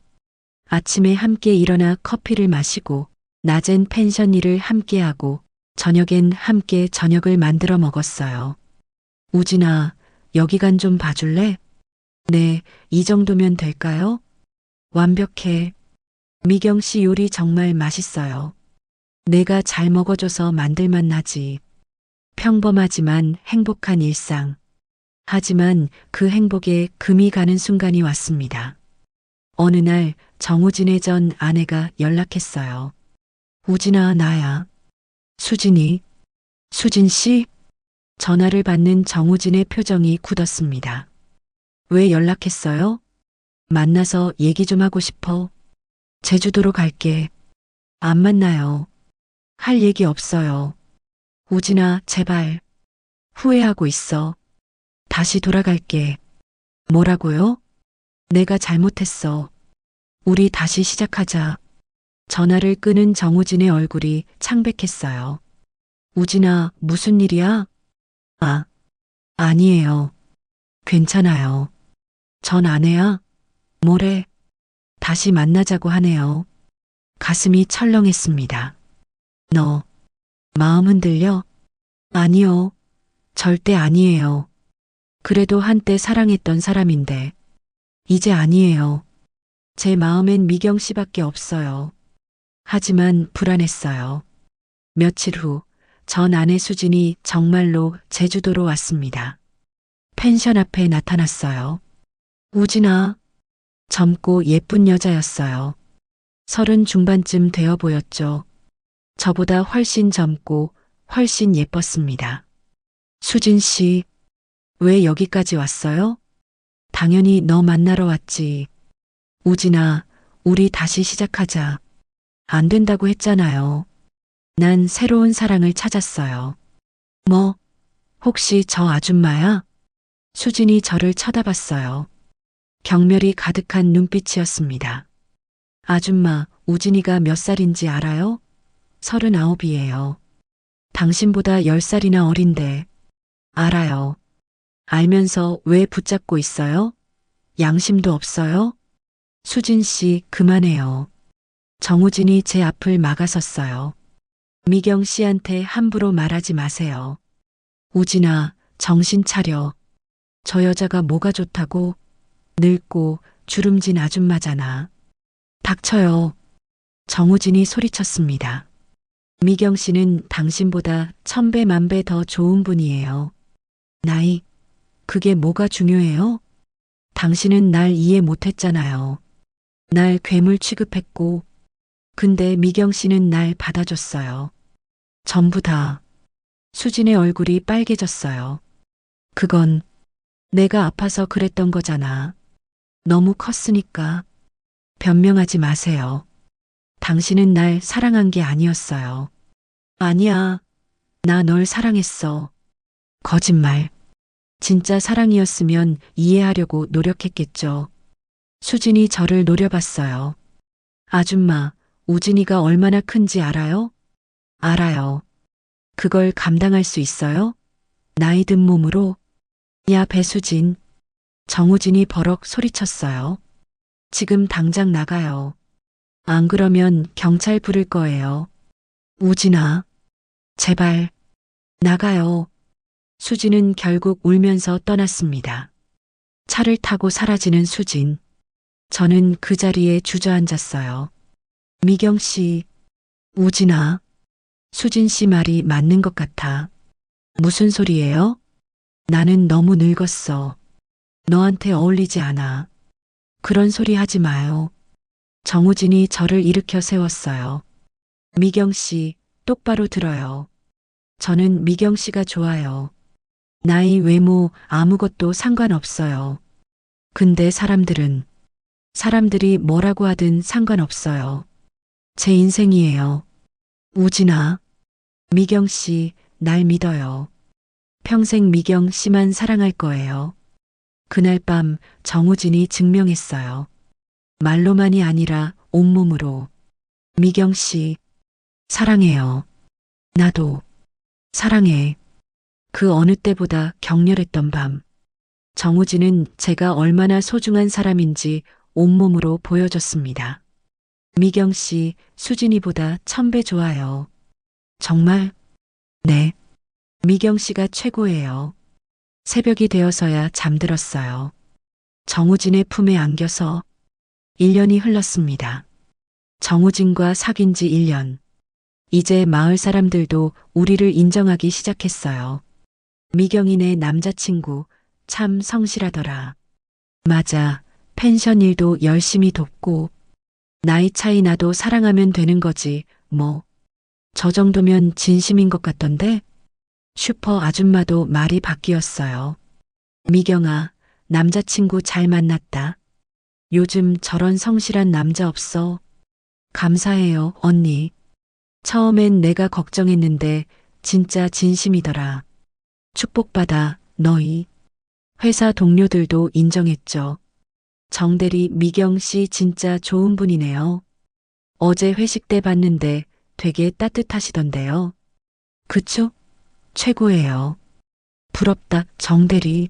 아침에 함께 일어나 커피를 마시고, 낮엔 펜션 일을 함께하고, 저녁엔 함께 저녁을 만들어 먹었어요. 우진아, 여기 간 좀 봐줄래? 네, 이 정도면 될까요? 완벽해. 미경 씨 요리 정말 맛있어요. 내가 잘 먹어줘서 만들만 나지. 평범하지만 행복한 일상. 하지만 그 행복에 금이 가는 순간이 왔습니다. 어느 날 정우진의 전 아내가 연락했어요. 우진아, 나야. 수진 씨? 전화를 받는 정우진의 표정이 굳었습니다. 왜 연락했어요? 만나서 얘기 좀 하고 싶어. 제주도로 갈게. 안 만나요. 할 얘기 없어요. 우진아, 제발. 후회하고 있어. 다시 돌아갈게. 뭐라고요? 내가 잘못했어. 우리 다시 시작하자. 전화를 끄는 정우진의 얼굴이 창백했어요. 우진아, 무슨 일이야? 아니에요. 괜찮아요. 전 아내야? 뭐래? 다시 만나자고 하네요. 가슴이 철렁했습니다. 너, 마음 흔들려? 아니요. 절대 아니에요. 그래도 한때 사랑했던 사람인데. 이제 아니에요. 제 마음엔 미경 씨밖에 없어요. 하지만 불안했어요. 며칠 후, 전 아내 수진이 정말로 제주도로 왔습니다. 펜션 앞에 나타났어요. 우진아. 젊고 예쁜 여자였어요. 30 중반쯤 되어 보였죠. 저보다 훨씬 젊고 훨씬 예뻤습니다. 수진 씨, 왜 여기까지 왔어요? 당연히 너 만나러 왔지. 우진아, 우리 다시 시작하자. 안 된다고 했잖아요. 난 새로운 사랑을 찾았어요. 뭐, 혹시 저 아줌마야? 수진이 저를 쳐다봤어요. 경멸이 가득한 눈빛이었습니다. 아줌마, 우진이가 몇 살인지 알아요? 39이에요. 당신보다 10살이나 어린데. 알아요. 알면서 왜 붙잡고 있어요? 양심도 없어요? 수진 씨, 그만해요. 정우진이 제 앞을 막아섰어요. 미경 씨한테 함부로 말하지 마세요. 우진아, 정신 차려. 저 여자가 뭐가 좋다고? 늙고 주름진 아줌마잖아. 닥쳐요. 정우진이 소리쳤습니다. 미경 씨는 당신보다 1000배 만배 더 좋은 분이에요. 나이, 그게 뭐가 중요해요? 당신은 날 이해 못했잖아요. 날 괴물 취급했고, 근데 미경 씨는 날 받아줬어요. 전부 다. 수진의 얼굴이 빨개졌어요. 그건 내가 아파서 그랬던 거잖아. 너무 컸으니까. 변명하지 마세요. 당신은 날 사랑한 게 아니었어요. 아니야. 나 널 사랑했어. 거짓말. 진짜 사랑이었으면 이해하려고 노력했겠죠. 수진이 저를 노려봤어요. 아줌마, 우진이가 얼마나 큰지 알아요? 알아요. 그걸 감당할 수 있어요? 나이 든 몸으로? 야, 배수진. 정우진이 버럭 소리쳤어요. 지금 당장 나가요. 안 그러면 경찰 부를 거예요. 우진아, 제발, 나가요. 수진은 결국 울면서 떠났습니다. 차를 타고 사라지는 수진. 저는 그 자리에 주저앉았어요. 미경 씨, 우진아, 수진 씨 말이 맞는 것 같아. 무슨 소리예요? 나는 너무 늙었어. 너한테 어울리지 않아. 그런 소리 하지 마요. 정우진이 저를 일으켜 세웠어요. 미경 씨, 똑바로 들어요. 저는 미경 씨가 좋아요. 나이, 외모, 아무것도 상관없어요. 근데 사람들이 뭐라고 하든 상관없어요. 제 인생이에요. 우진아, 미경 씨, 날 믿어요. 평생 미경 씨만 사랑할 거예요. 그날 밤 정우진이 증명했어요. 말로만이 아니라 온몸으로. 미경 씨, 사랑해요. 나도 사랑해. 그 어느 때보다 격렬했던 밤. 정우진은 제가 얼마나 소중한 사람인지 온몸으로 보여줬습니다. 미경 씨, 수진이보다 1000배 좋아요. 정말? 네. 미경 씨가 최고예요. 새벽이 되어서야 잠들었어요. 정우진의 품에 안겨서 1년이 흘렀습니다. 정우진과 사귄 지 1년. 이제 마을 사람들도 우리를 인정하기 시작했어요. 미경이네 남자친구 참 성실하더라. 맞아. 펜션 일도 열심히 돕고 나이 차이 나도 사랑하면 되는 거지 뭐. 저 정도면 진심인 것 같던데? 슈퍼 아줌마도 말이 바뀌었어요. 미경아, 남자친구 잘 만났다. 요즘 저런 성실한 남자 없어. 감사해요, 언니. 처음엔 내가 걱정했는데 진짜 진심이더라. 축복받아, 너희. 회사 동료들도 인정했죠. 정대리 미경 씨 진짜 좋은 분이네요. 어제 회식 때 봤는데 되게 따뜻하시던데요. 그쵸? 최고예요. 부럽다, 정대리.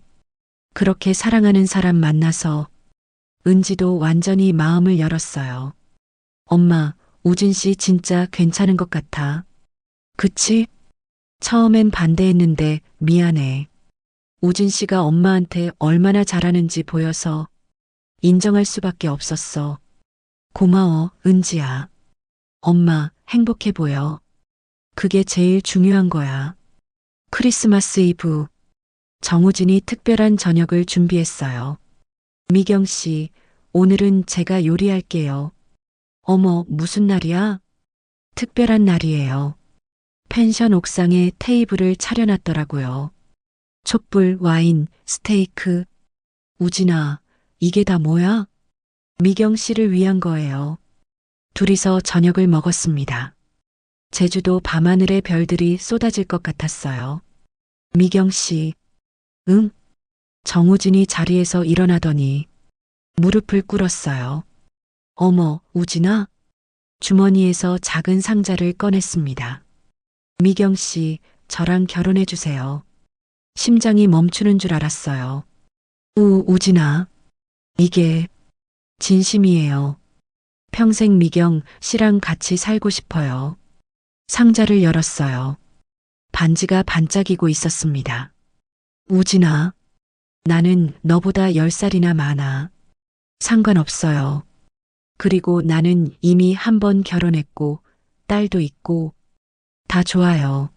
그렇게 사랑하는 사람 만나서 은지도 완전히 마음을 열었어요. 엄마, 우진 씨 진짜 괜찮은 것 같아. 그치? 처음엔 반대했는데 미안해. 우진 씨가 엄마한테 얼마나 잘하는지 보여서 인정할 수밖에 없었어. 고마워, 은지야. 엄마, 행복해 보여. 그게 제일 중요한 거야. 크리스마스 이브. 정우진이 특별한 저녁을 준비했어요. 미경 씨, 오늘은 제가 요리할게요. 어머, 무슨 날이야? 특별한 날이에요. 펜션 옥상에 테이블을 차려놨더라고요. 촛불, 와인, 스테이크. 우진아, 이게 다 뭐야? 미경 씨를 위한 거예요. 둘이서 저녁을 먹었습니다. 제주도 밤하늘에 별들이 쏟아질 것 같았어요. 미경 씨, 응? 정우진이 자리에서 일어나더니 무릎을 꿇었어요. 어머, 우진아? 주머니에서 작은 상자를 꺼냈습니다. 미경 씨, 저랑 결혼해 주세요. 심장이 멈추는 줄 알았어요. 우진아. 이게 진심이에요. 평생 미경 씨랑 같이 살고 싶어요. 상자를 열었어요. 반지가 반짝이고 있었습니다. 우진아, 나는 너보다 10살이나 많아. 상관없어요. 그리고 나는 이미 한 번 결혼했고, 딸도 있고, 다 좋아요.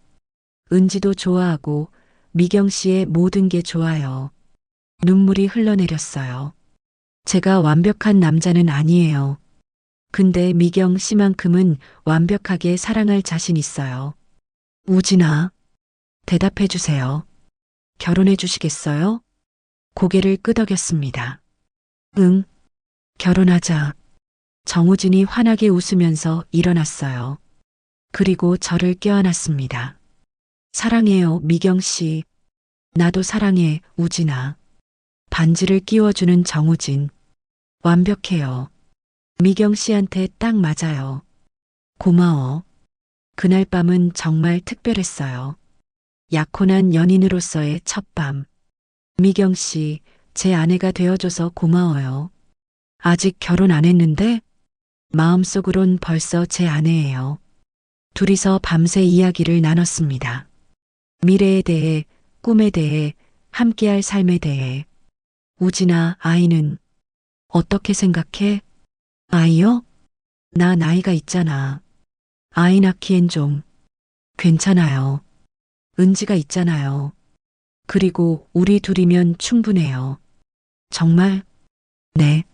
은지도 좋아하고, 미경 씨의 모든 게 좋아요. 눈물이 흘러내렸어요. 제가 완벽한 남자는 아니에요. 근데 미경 씨만큼은 완벽하게 사랑할 자신 있어요. 우진아, 대답해 주세요. 결혼해 주시겠어요? 고개를 끄덕였습니다. 응, 결혼하자. 정우진이 환하게 웃으면서 일어났어요. 그리고 저를 껴안았습니다. 사랑해요, 미경 씨. 나도 사랑해, 우진아. 반지를 끼워주는 정우진. 완벽해요. 미경 씨한테 딱 맞아요. 고마워. 그날 밤은 정말 특별했어요. 약혼한 연인으로서의 첫 밤. 미경 씨, 제 아내가 되어줘서 고마워요. 아직 결혼 안 했는데? 마음속으론 벌써 제 아내예요. 둘이서 밤새 이야기를 나눴습니다. 미래에 대해, 꿈에 대해, 함께할 삶에 대해. 우진아, 아이는 어떻게 생각해? 아이요? 나 나이가 있잖아. 아이 낳기엔 좀 괜찮아요. 은지가 있잖아요. 그리고 우리 둘이면 충분해요. 정말? 네.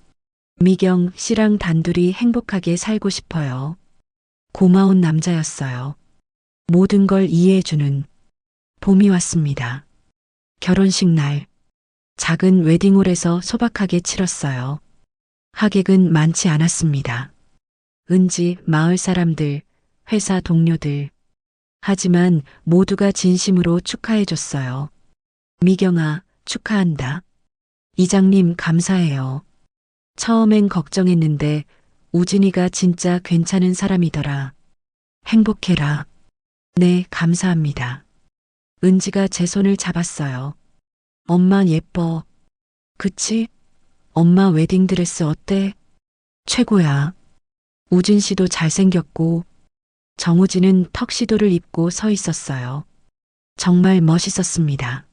미경 씨랑 단둘이 행복하게 살고 싶어요. 고마운 남자였어요. 모든 걸 이해해주는 봄이 왔습니다. 결혼식 날, 작은 웨딩홀에서 소박하게 치렀어요. 하객은 많지 않았습니다. 은지, 마을 사람들, 회사 동료들. 하지만 모두가 진심으로 축하해줬어요. 미경아, 축하한다. 이장님, 감사해요. 처음엔 걱정했는데 우진이가 진짜 괜찮은 사람이더라. 행복해라. 네, 감사합니다. 은지가 제 손을 잡았어요. 엄마 예뻐. 그치? 엄마 웨딩드레스 어때? 최고야. 우진 씨도 잘생겼고, 정우진은 턱시도를 입고 서 있었어요. 정말 멋있었습니다.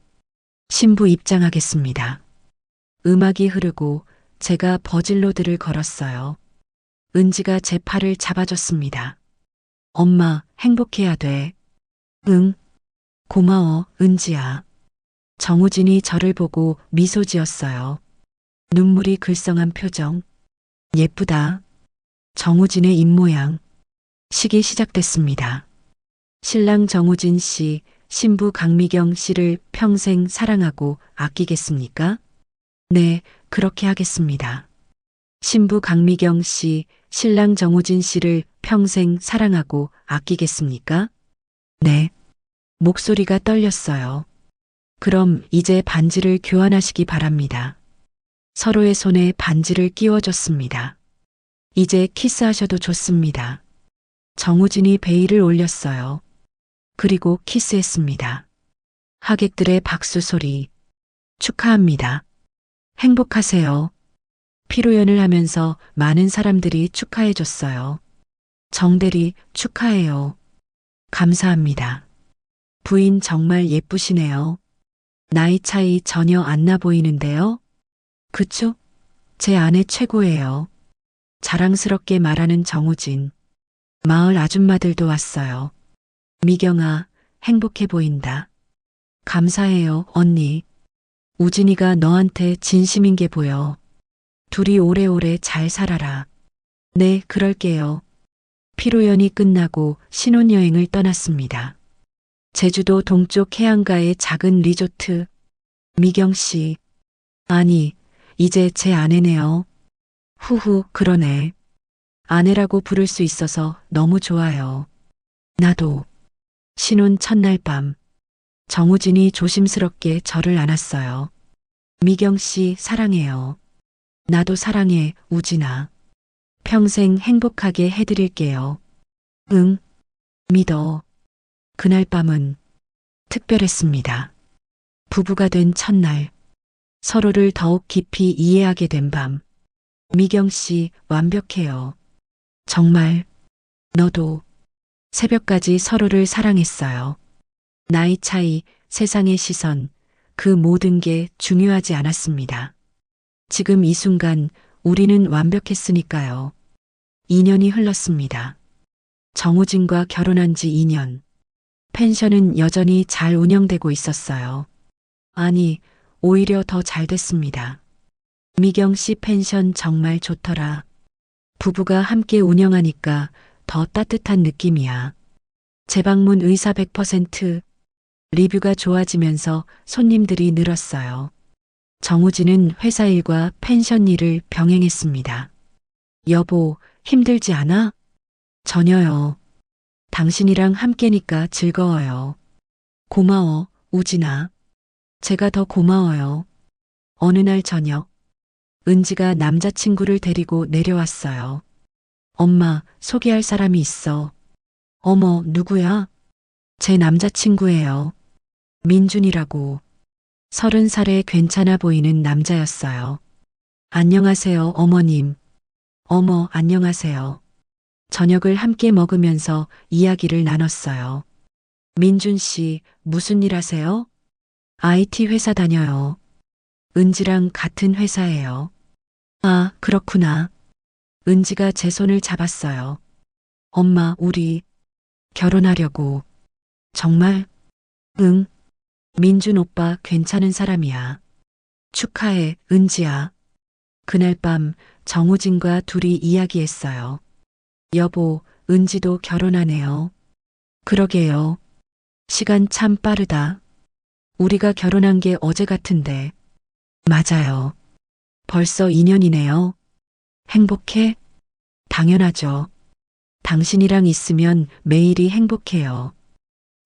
신부 입장하겠습니다. 음악이 흐르고 제가 버질로드를 걸었어요. 은지가 제 팔을 잡아줬습니다. 엄마, 행복해야 돼. 응. 고마워, 은지야. 정우진이 저를 보고 미소 지었어요. 눈물이 글썽한 표정. 예쁘다. 정우진의 입모양. 식이 시작됐습니다. 신랑 정우진 씨, 신부 강미경 씨를 평생 사랑하고 아끼겠습니까? 네, 그렇게 하겠습니다. 신부 강미경 씨, 신랑 정우진 씨를 평생 사랑하고 아끼겠습니까? 네. 목소리가 떨렸어요. 그럼 이제 반지를 교환하시기 바랍니다. 서로의 손에 반지를 끼워줬습니다. 이제 키스하셔도 좋습니다. 정우진이 베일을 올렸어요. 그리고 키스했습니다. 하객들의 박수 소리. 축하합니다. 행복하세요. 피로연을 하면서 많은 사람들이 축하해줬어요. 정대리 축하해요. 감사합니다. 부인 정말 예쁘시네요. 나이 차이 전혀 안 나 보이는데요? 그쵸? 제 아내 최고예요. 자랑스럽게 말하는 정우진. 마을 아줌마들도 왔어요. 미경아, 행복해 보인다. 감사해요, 언니. 우진이가 너한테 진심인 게 보여. 둘이 오래오래 잘 살아라. 네, 그럴게요. 피로연이 끝나고 신혼여행을 떠났습니다. 제주도 동쪽 해안가의 작은 리조트. 미경 씨. 아니, 이제 제 아내네요. 후후, 그러네. 아내라고 부를 수 있어서 너무 좋아요. 나도. 신혼 첫날 밤. 정우진이 조심스럽게 저를 안았어요. 미경 씨, 사랑해요. 나도 사랑해, 우진아. 평생 행복하게 해드릴게요. 응, 믿어. 그날 밤은 특별했습니다. 부부가 된 첫날. 서로를 더욱 깊이 이해하게 된 밤. 미경 씨, 완벽해요. 정말, 너도. 새벽까지 서로를 사랑했어요. 나이 차이, 세상의 시선, 그 모든 게 중요하지 않았습니다. 지금 이 순간 우리는 완벽했으니까요. 2년이 흘렀습니다. 정우진과 결혼한 지 2년. 펜션은 여전히 잘 운영되고 있었어요. 아니, 오히려 더 잘 됐습니다. 미경 씨 펜션 정말 좋더라. 부부가 함께 운영하니까 더 따뜻한 느낌이야. 재방문 의사 100%, 리뷰가 좋아지면서 손님들이 늘었어요. 정우진은 회사 일과 펜션 일을 병행했습니다. 여보, 힘들지 않아? 전혀요. 당신이랑 함께니까 즐거워요. 고마워, 우진아. 제가 더 고마워요. 어느 날 저녁, 은지가 남자친구를 데리고 내려왔어요. 엄마, 소개할 사람이 있어. 어머, 누구야? 제 남자친구예요. 민준이라고. 30살에 괜찮아 보이는 남자였어요. 안녕하세요, 어머님. 어머, 안녕하세요. 저녁을 함께 먹으면서 이야기를 나눴어요. 민준 씨, 무슨 일 하세요? IT 회사 다녀요. 은지랑 같은 회사예요. 아, 그렇구나. 은지가 제 손을 잡았어요. 엄마, 우리 결혼하려고. 정말? 응. 민준 오빠 괜찮은 사람이야. 축하해, 은지야. 그날 밤 정우진과 둘이 이야기했어요. 여보, 은지도 결혼하네요. 그러게요. 시간 참 빠르다. 우리가 결혼한 게 어제 같은데. 맞아요. 벌써 2년이네요. 행복해? 당연하죠. 당신이랑 있으면 매일이 행복해요.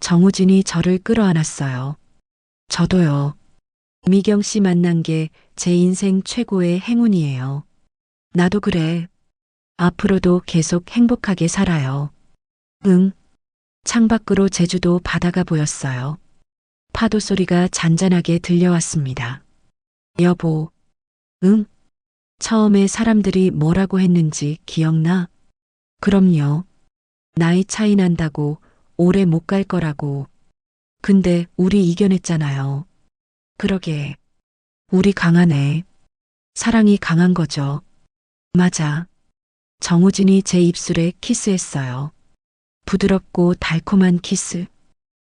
정우진이 저를 끌어안았어요. 저도요. 미경 씨 만난 게 제 인생 최고의 행운이에요. 나도 그래. 앞으로도 계속 행복하게 살아요. 응. 창밖으로 제주도 바다가 보였어요. 파도 소리가 잔잔하게 들려왔습니다. 여보. 응? 처음에 사람들이 뭐라고 했는지 기억나? 그럼요. 나이 차이 난다고 오래 못 갈 거라고. 근데 우리 이겨냈잖아요. 그러게. 우리 강하네. 사랑이 강한 거죠. 맞아. 정우진이 제 입술에 키스했어요. 부드럽고 달콤한 키스.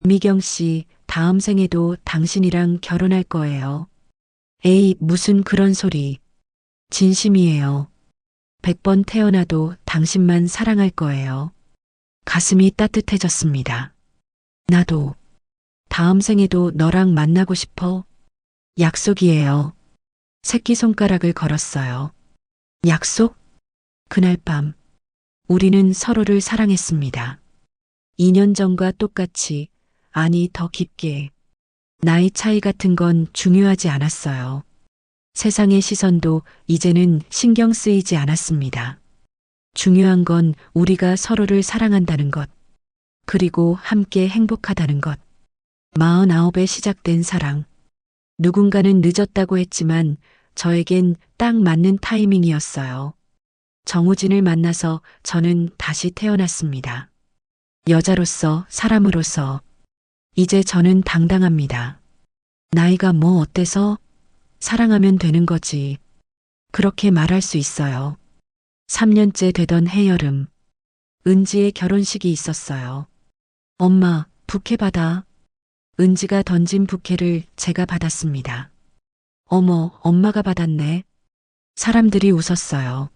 미경 씨, 다음 생에도 당신이랑 결혼할 거예요. 에이, 무슨 그런 소리. 진심이에요. 100번 태어나도 당신만 사랑할 거예요. 가슴이 따뜻해졌습니다. 나도. 다음 생에도 너랑 만나고 싶어. 약속이에요. 새끼손가락을 걸었어요. 약속? 그날 밤, 우리는 서로를 사랑했습니다. 2년 전과 똑같이, 아니 더 깊게. 나이 차이 같은 건 중요하지 않았어요. 세상의 시선도 이제는 신경 쓰이지 않았습니다. 중요한 건 우리가 서로를 사랑한다는 것, 그리고 함께 행복하다는 것. 49에 시작된 사랑. 누군가는 늦었다고 했지만 저에겐 딱 맞는 타이밍이었어요. 정우진을 만나서 저는 다시 태어났습니다. 여자로서, 사람으로서. 이제 저는 당당합니다. 나이가 뭐 어때서? 사랑하면 되는 거지. 그렇게 말할 수 있어요. 3년째 되던 해여름. 은지의 결혼식이 있었어요. 엄마, 부케 받아. 은지가 던진 부케를 제가 받았습니다. 어머, 엄마가 받았네. 사람들이 웃었어요.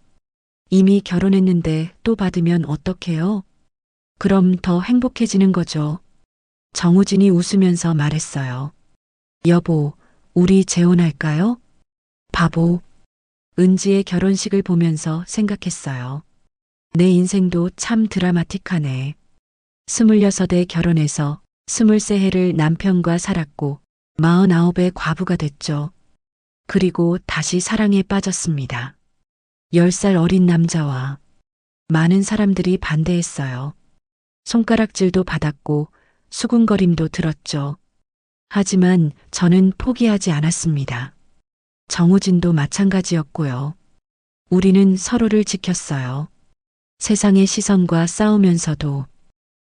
이미 결혼했는데 또 받으면 어떡해요? 그럼 더 행복해지는 거죠. 정우진이 웃으면서 말했어요. 여보, 우리 재혼할까요? 바보. 은지의 결혼식을 보면서 생각했어요. 내 인생도 참 드라마틱하네. 26에 결혼해서 23해를 남편과 살았고 49에 과부가 됐죠. 그리고 다시 사랑에 빠졌습니다. 10살 어린 남자와 많은 사람들이 반대했어요. 손가락질도 받았고 수군거림도 들었죠. 하지만 저는 포기하지 않았습니다. 정우진도 마찬가지였고요. 우리는 서로를 지켰어요. 세상의 시선과 싸우면서도.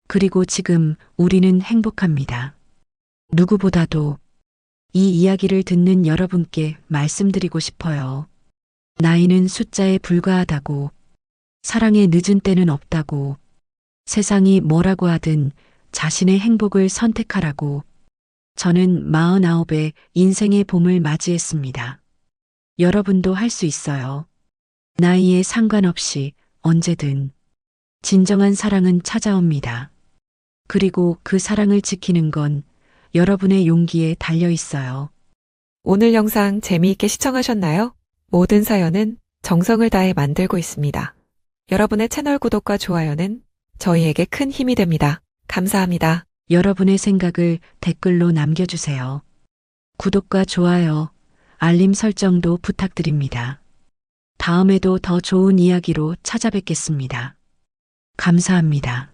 그리고 지금 우리는 행복합니다. 누구보다도 이 이야기를 듣는 여러분께 말씀드리고 싶어요. 나이는 숫자에 불과하다고, 사랑의 늦은 때는 없다고, 세상이 뭐라고 하든 자신의 행복을 선택하라고. 저는 49에 인생의 봄을 맞이했습니다. 여러분도 할 수 있어요. 나이에 상관없이 언제든. 진정한 사랑은 찾아옵니다. 그리고 그 사랑을 지키는 건 여러분의 용기에 달려 있어요. 오늘 영상 재미있게 시청하셨나요? 모든 사연은 정성을 다해 만들고 있습니다. 여러분의 채널 구독과 좋아요는 저희에게 큰 힘이 됩니다. 감사합니다. 여러분의 생각을 댓글로 남겨주세요. 구독과 좋아요, 알림 설정도 부탁드립니다. 다음에도 더 좋은 이야기로 찾아뵙겠습니다. 감사합니다.